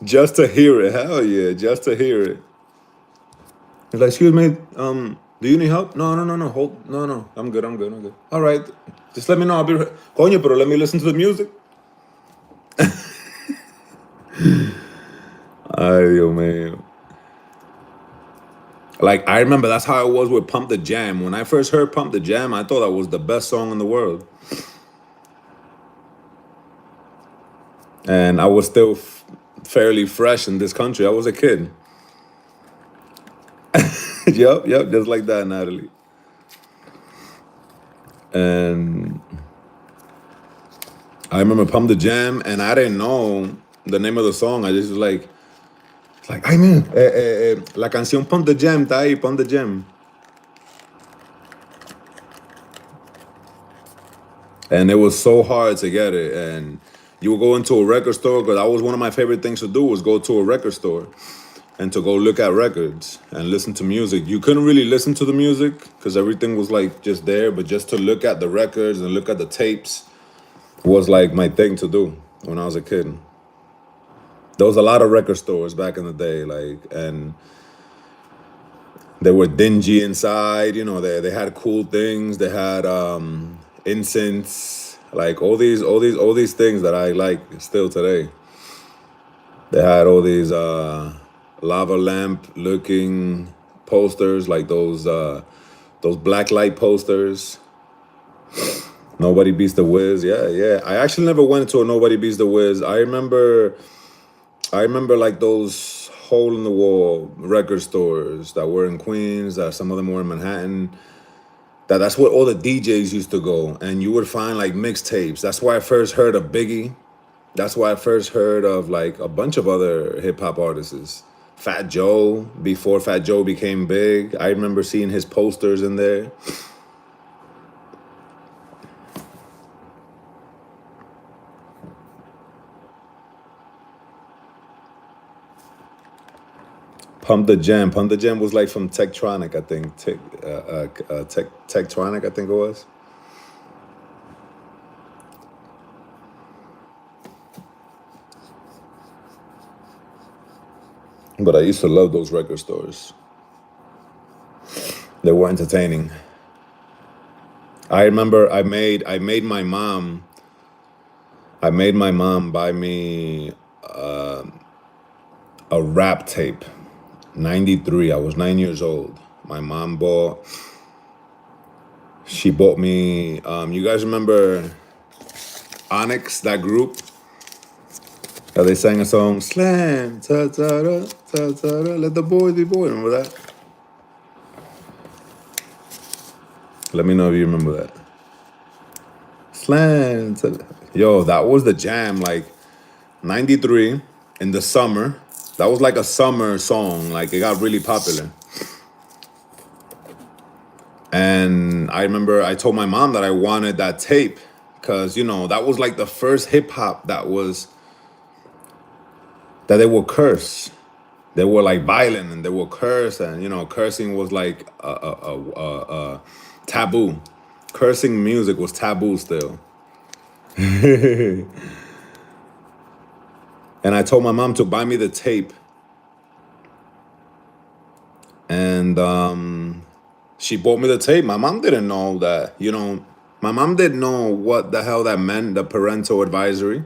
just to hear it. Hell yeah, just to hear it. He's like, excuse me, do you need help? No, no, no, no. Hold, no, no. I'm good. I'm good. I'm good. All right, just let me know. I'll be. Coño, pero let me listen to the music. Ay, Dios mío. Like I remember that's how it was with Pump the Jam. When I first heard Pump the Jam, I thought that was the best song in the world. And I was still fairly fresh in this country. I was a kid. Yep, yep, just like that, Natalie. And I remember Pump the Jam, and I didn't know the name of the song. I just was like, it's like, ay, man, la canción Pump the Jam, está ahí, Pump the Jam. And it was so hard to get it. And you would go into a record store, because that was one of my favorite things to do, was go to a record store and to go look at records and listen to music. You couldn't really listen to the music because everything was like just there, but just to look at the records and look at the tapes was like my thing to do when I was a kid. There was a lot of record stores back in the day, like, and they were dingy inside. You know, they had cool things. They had incense, like all these things that I like still today. They had all these lava lamp looking posters, like those black light posters. Nobody Beats the Wiz. Yeah, yeah. I actually never went to a Nobody Beats the Wiz. I remember like those hole in the wall record stores that were in Queens, that some of them were in Manhattan. That's where all the DJs used to go, and you would find like mixtapes. That's why I first heard of Biggie. That's why I first heard of like a bunch of other hip hop artists. Fat Joe, before Fat Joe became big. I remember seeing his posters in there. Pump the Jam. Pump the Jam was like from Tektronic, I think. Tektronic, I think it was. But I used to love those record stores. They were entertaining. I remember I made my mom buy me a rap tape. 93. I was 9 years old. My mom she bought me you guys remember Onyx, that group? That they sang a song, Slam, ta ta da, ta ta da, let the boys be boys. Remember that? Let me know if you remember that. Slam, ta da. Yo, that was the jam, like 93 in the summer. That was like a summer song, like it got really popular. And I remember I told my mom that I wanted that tape because, that was like the first hip hop that they would curse. They were like violent and they would curse, and cursing was like a taboo. Cursing music was taboo still. And I told my mom to buy me the tape, and she bought me the tape. My mom didn't know that. My mom didn't know what the hell that meant, the parental advisory.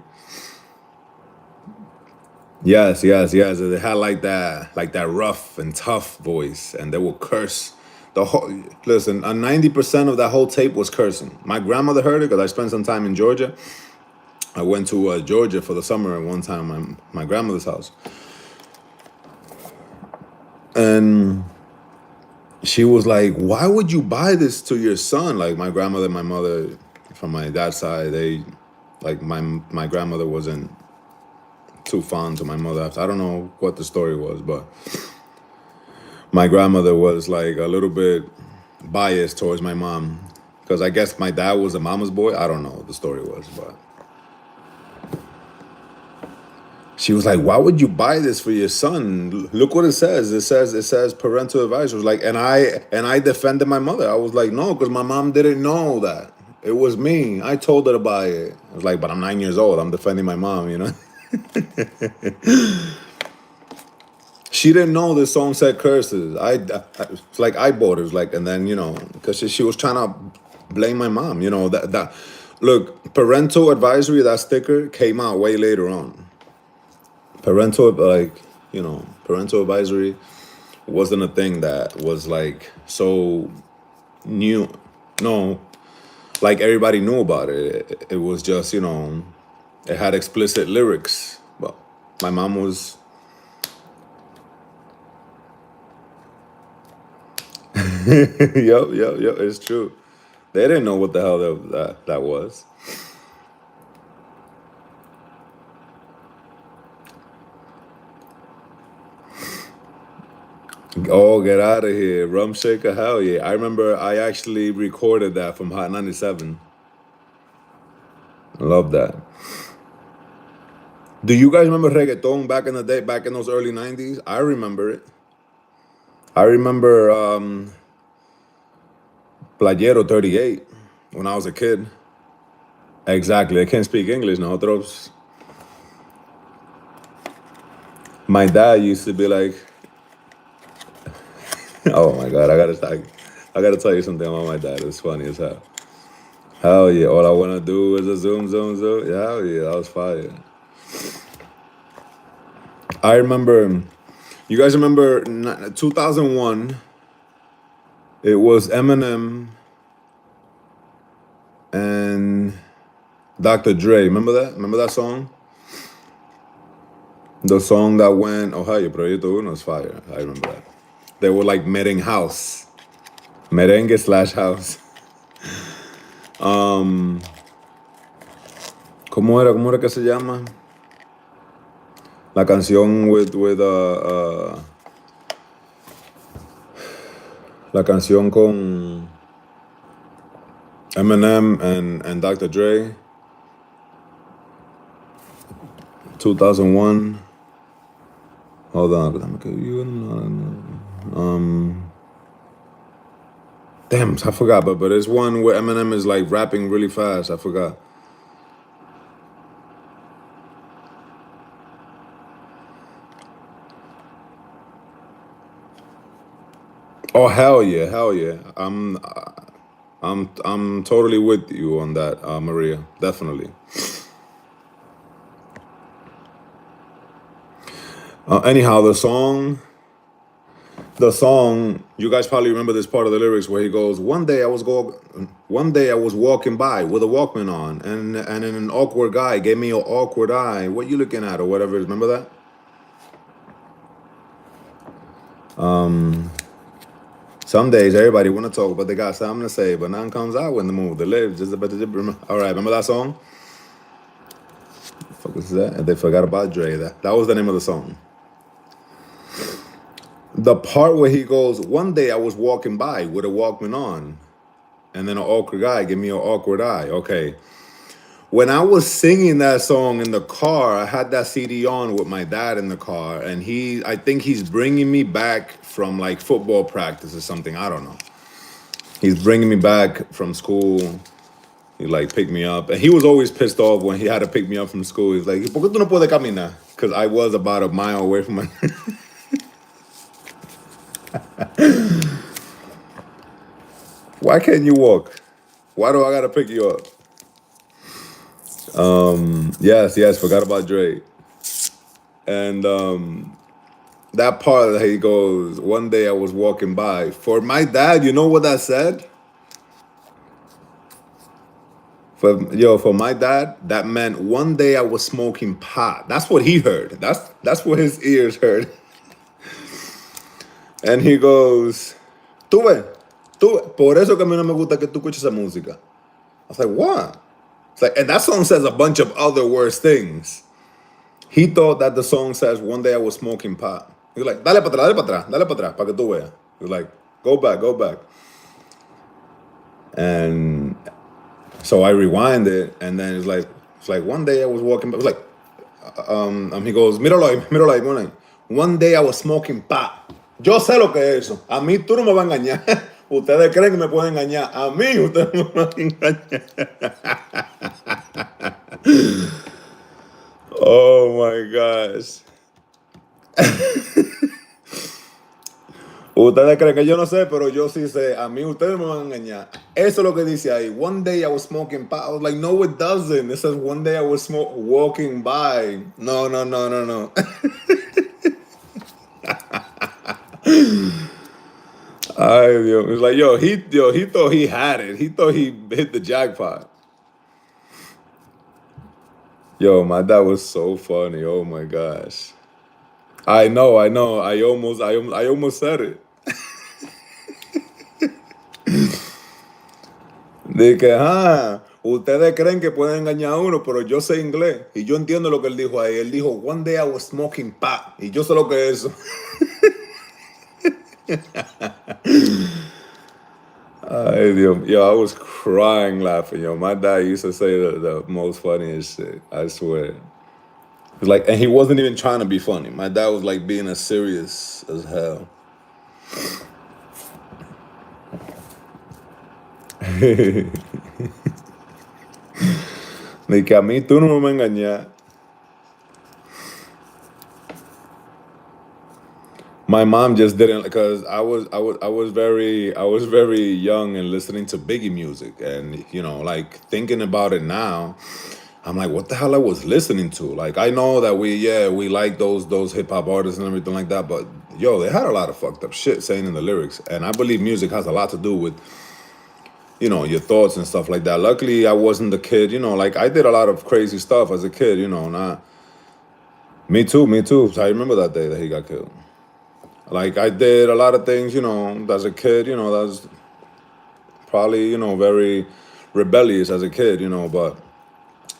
Yes, yes, yes. They had like that rough and tough voice, and they would curse. The whole listen, 90% of that whole tape was cursing. My grandmother heard it because I spent some time in Georgia. I went to Georgia for the summer one time, my grandmother's house, and she was like, "Why would you buy this to your son?" Like my grandmother, and my mother, from my dad's side, they like my grandmother wasn't too fond to my mother. I don't know what the story was, but my grandmother was like a little bit biased towards my mom because I guess my dad was a mama's boy. I don't know what the story was, but she was like, "Why would you buy this for your son? Look what it says. It says parental advisory." Like, and I defended my mother. I was like, "No, because my mom didn't know that. It was me. I told her to buy it." I was like, "But I'm 9 years old. I'm defending my mom." She didn't know this song said curses. It's like I bought it. It was like, and then because she was trying to blame my mom. That look, parental advisory. That sticker came out way later on. Parental advisory wasn't a thing that was like so new. No, like everybody knew about it. It was just it had explicit lyrics. But my mom was. Yep. It's true. They didn't know what the hell that was. Oh, get out of here. Rum Shaker, hell yeah. I remember I actually recorded that from Hot 97. I love that. Do you guys remember reggaeton back in the day, back in those early 90s? I remember it. I remember Playero 38 when I was a kid. Exactly. I can't speak English now. My dad used to be like, oh my God, I gotta tell you something about my dad. It's funny as hell. Hell yeah, all I wanna do is a zoom, zoom, zoom. Yeah, hell yeah, that was fire. I remember, you guys remember 2001, it was Eminem and Dr. Dre. Remember that? Remember that song? The song that went, Ohio, Proyecto Uno is fire. I remember that. They were like merengue house. Merengue/house. ¿Cómo era que se llama? La canción la canción con Eminem and Dr. Dre. 2001. Hold on. Damn, I forgot, but there's one where Eminem is like rapping really fast. I forgot. Oh hell yeah, hell yeah. I'm totally with you on that, Maria. Definitely. Anyhow, the song, you guys probably remember this part of the lyrics where he goes, one day I was walking by with a Walkman on, and then an awkward guy gave me an awkward eye. What you looking at or whatever? Remember that? Some days everybody want to talk, but they got something to say, but none comes out when the move. The live just about to. All right, remember that song? Fuck is that? And they forgot about Dre. That was the name of the song. The part where he goes, one day I was walking by with a Walkman on, and then an awkward guy gave me an awkward eye. Okay. When I was singing that song in the car, I had that CD on with my dad in the car, and I think he's bringing me back from like football practice or something. I don't know. He's bringing me back from school. He like picked me up, and he was always pissed off when he had to pick me up from school. He's like, "¿Por qué tú no puedes caminar?" Because I was about a mile away from my. Why can't you walk? Why do I gotta pick you up? Yes, forgot about Drake. And that part that he goes, one day I was walking by. For my dad, you know what that said? For my dad, that meant one day I was smoking pot. That's what he heard. That's what his ears heard. And he goes, por eso que a mí no me gusta que tú escuches esa música. I was like, what? It's like, and that song says a bunch of other worse things. He thought that the song says one day I was smoking pot. He was like, dale para atrás, dale para atrás, para que tú veas. He was like, go back. And so I rewind it, and then it's like one day I was walking, it was like, he goes, míralo ahí, bueno. One day I was smoking pot. Yo sé lo que es eso. A mí tú no me vas a engañar. Ustedes creen que me pueden engañar. A mí ustedes no me van a engañar. Oh my gosh. Ustedes creen que yo no sé, pero yo sí sé. A mí ustedes me van a engañar. Eso es lo que dice ahí. One day I was smoking pot. I was like, no, it doesn't. It says one day I was walking by. No. Ay, Dios. It's like, he thought he had it. He thought he hit the jackpot. Yo, my dad was so funny. Oh my gosh. I know. I almost said it. De que, ustedes creen que pueden engañar a uno, pero yo sé inglés. Y yo entiendo lo que él dijo ahí. Él dijo, one day I was smoking pot. Y yo sé lo que es eso. Ay, Dios. Yo, I was crying laughing. Yo, my dad used to say the most funniest shit. I swear. It's like, and he wasn't even trying to be funny. My dad was like being as serious as hell. De que a mí tú no me engañas. My mom just didn't, because I was very young and listening to Biggie music, and like thinking about it now, I'm like, what the hell I was listening to? Like, I know that we like those hip hop artists and everything like that, but yo, they had a lot of fucked up shit saying in the lyrics, and I believe music has a lot to do with your thoughts and stuff like that. Luckily, I wasn't the kid, like I did a lot of crazy stuff as a kid, not. Me too. So I remember that day that he got killed. Like I did a lot of things, as a kid, that was probably, very rebellious as a kid, but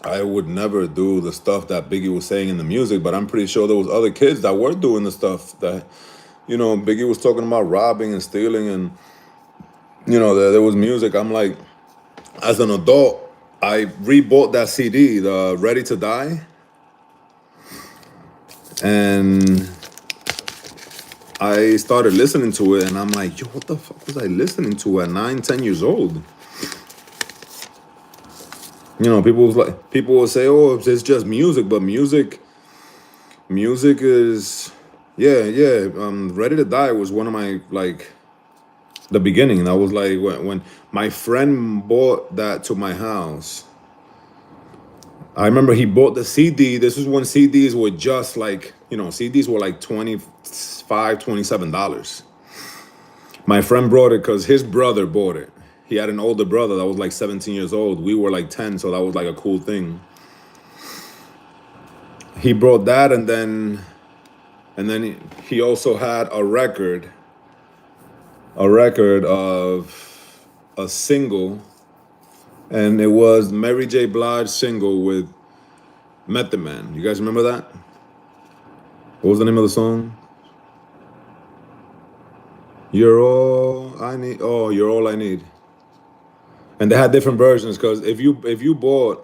I would never do the stuff that Biggie was saying in the music, but I'm pretty sure there was other kids that were doing the stuff that, Biggie was talking about robbing and stealing, and, there was music. I'm like, as an adult, I rebought that CD, the Ready to Die, and I started listening to it, and I'm like, yo, what the fuck was I listening to at 9, 10 years old? People will say, oh, it's just music, but music is, yeah. Ready to Die was one of my, like, The beginning. That was like when my friend bought that to my house. I remember he bought the CD. This was when CDs were just like, CDs were like $27. My friend brought it because his brother bought it. He had an older brother that was like 17 years old. We were like 10, so that was like a cool thing. He brought that, and then he also had a record of a single, and it was Mary J. Blige single with Method Man. You guys remember that? What was the name of the song? You're all I need. Oh, you're all I need. And they had different versions because if you bought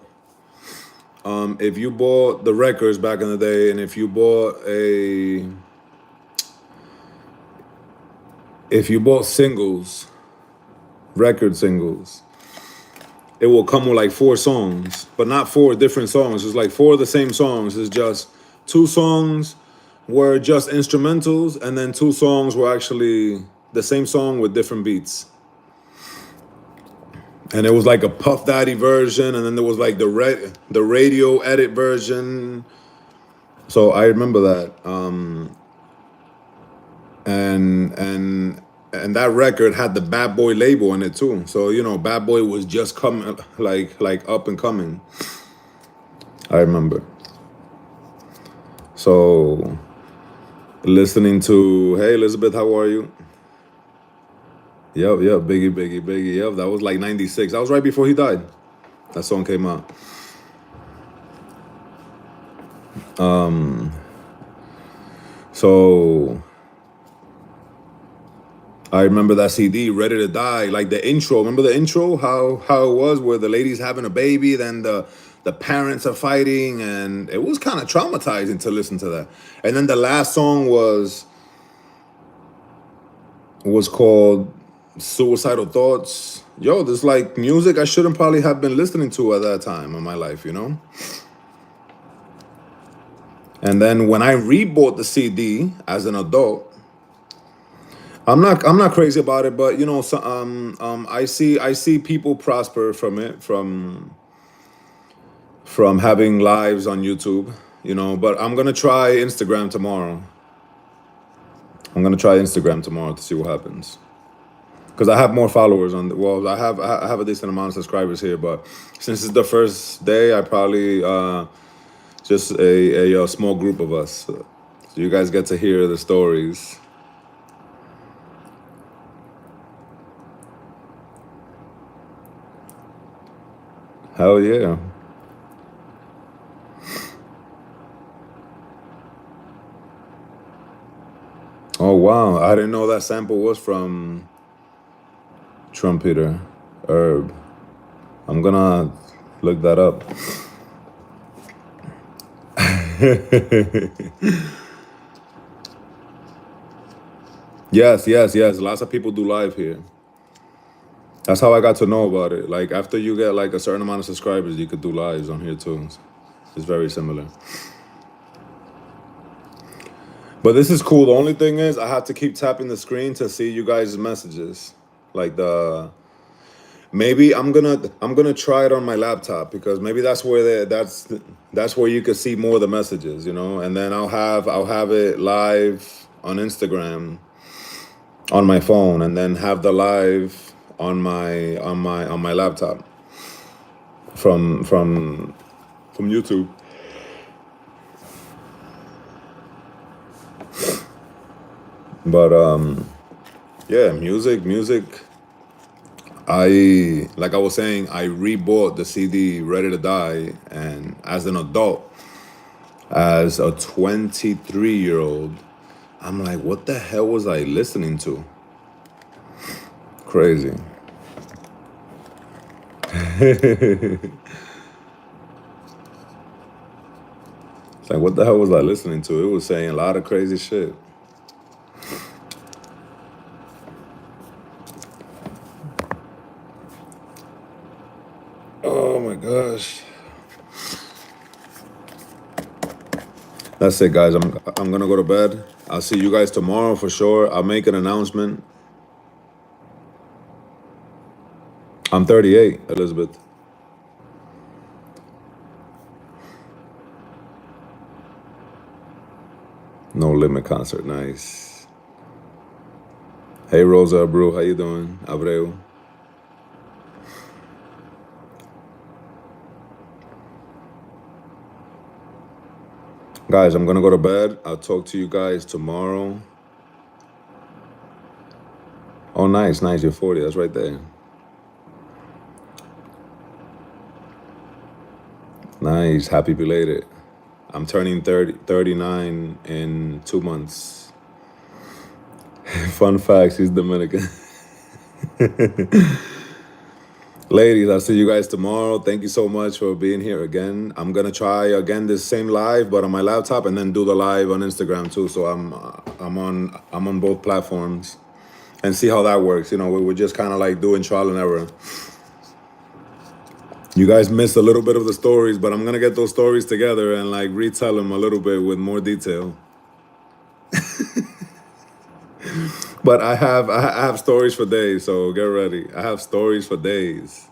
the records back in the day, and if you bought singles, record singles, it will come with like 4 songs, but not 4 different songs. It's like 4 of the same songs. It's just 2 songs were just instrumentals, and then 2 songs were actually the same song with different beats. And it was like a Puff Daddy version, and then there was like the radio edit version. So I remember that, and that record had the Bad Boy label on it too. So Bad Boy was just coming, like up and coming. I remember. So listening to, hey Elizabeth, how are you? Yep, Biggie, Biggie, Biggie. Yep, that was like '96. That was right before he died. That song came out. So I remember that CD, Ready to Die, like the intro. Remember the intro? How it was, where the lady's having a baby, then the parents are fighting, and it was kind of traumatizing to listen to that. And then the last song was called Suicidal Thoughts. Yo, this like music I shouldn't probably have been listening to at that time in my life, And then when I rebought the CD as an adult, I'm not crazy about it, but I see people prosper from it, from having lives on YouTube, But I'm gonna try Instagram tomorrow. To see what happens, because I have more followers on. Well, I have a decent amount of subscribers here, but since it's the first day, I probably just a small group of us. So you guys get to hear the stories. Hell yeah. Oh wow, I didn't know that sample was from Trumpeter Herb. I'm gonna look that up. Yes, yes, yes. Lots of people do live here. That's how I got to know about it. Like after you get like a certain amount of subscribers, you could do lives on here too. It's very similar. But this is cool. The only thing is I have to keep tapping the screen to see you guys' messages. Like maybe I'm gonna try it on my laptop, because maybe that's where you could see more of the messages, and then I'll have it live on Instagram on my phone, and then have the live on my laptop from YouTube. But yeah, music. Like I was saying, I rebought the CD Ready to Die, and as an adult, as a 23-year-old, I'm like, what the hell was I listening to? Crazy. It's like, what the hell was I listening to? It was saying a lot of crazy shit. Oh my gosh. That's it, guys. I'm gonna go to bed. I'll see you guys tomorrow for sure. I'll make an announcement. I'm 38, Elizabeth. No Limit concert, nice. Hey, Rosa Abreu, how you doing? Abreu. Guys, I'm gonna go to bed. I'll talk to you guys tomorrow. Oh, nice, nice. You're 40. That's right there. Nice. Happy belated. I'm turning 39 in 2 months. Fun facts, he's Dominican. Ladies, I'll see you guys tomorrow. Thank you so much for being here again. I'm gonna try again this same live, but on my laptop, and then do the live on Instagram too. So I'm on both platforms, and see how that works. You know, we're just kind of like doing trial and error. You guys missed a little bit of the stories, but I'm gonna get those stories together and like retell them a little bit with more detail. But I have stories for days, so get ready. I have stories for days.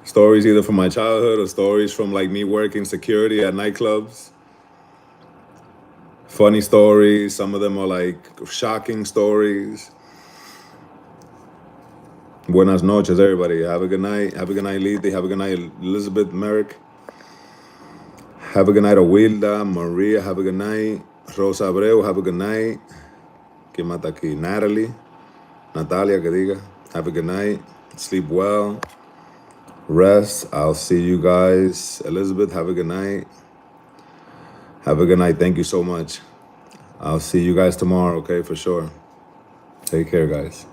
Stories either from my childhood or stories from like me working security at nightclubs. Funny stories. Some of them are like shocking stories. Buenas noches, everybody. Have a good night. Have a good night, Liti. Have a good night, Elizabeth Merrick. Have a good night, Awilda, Maria. Have a good night. Rosa Abreu. Have a good night. ¿Quién mata aquí? Natalie. Natalia, que diga. Have a good night. Sleep well. Rest. I'll see you guys. Elizabeth, have a good night. Have a good night. Thank you so much. I'll see you guys tomorrow, okay, for sure. Take care, guys.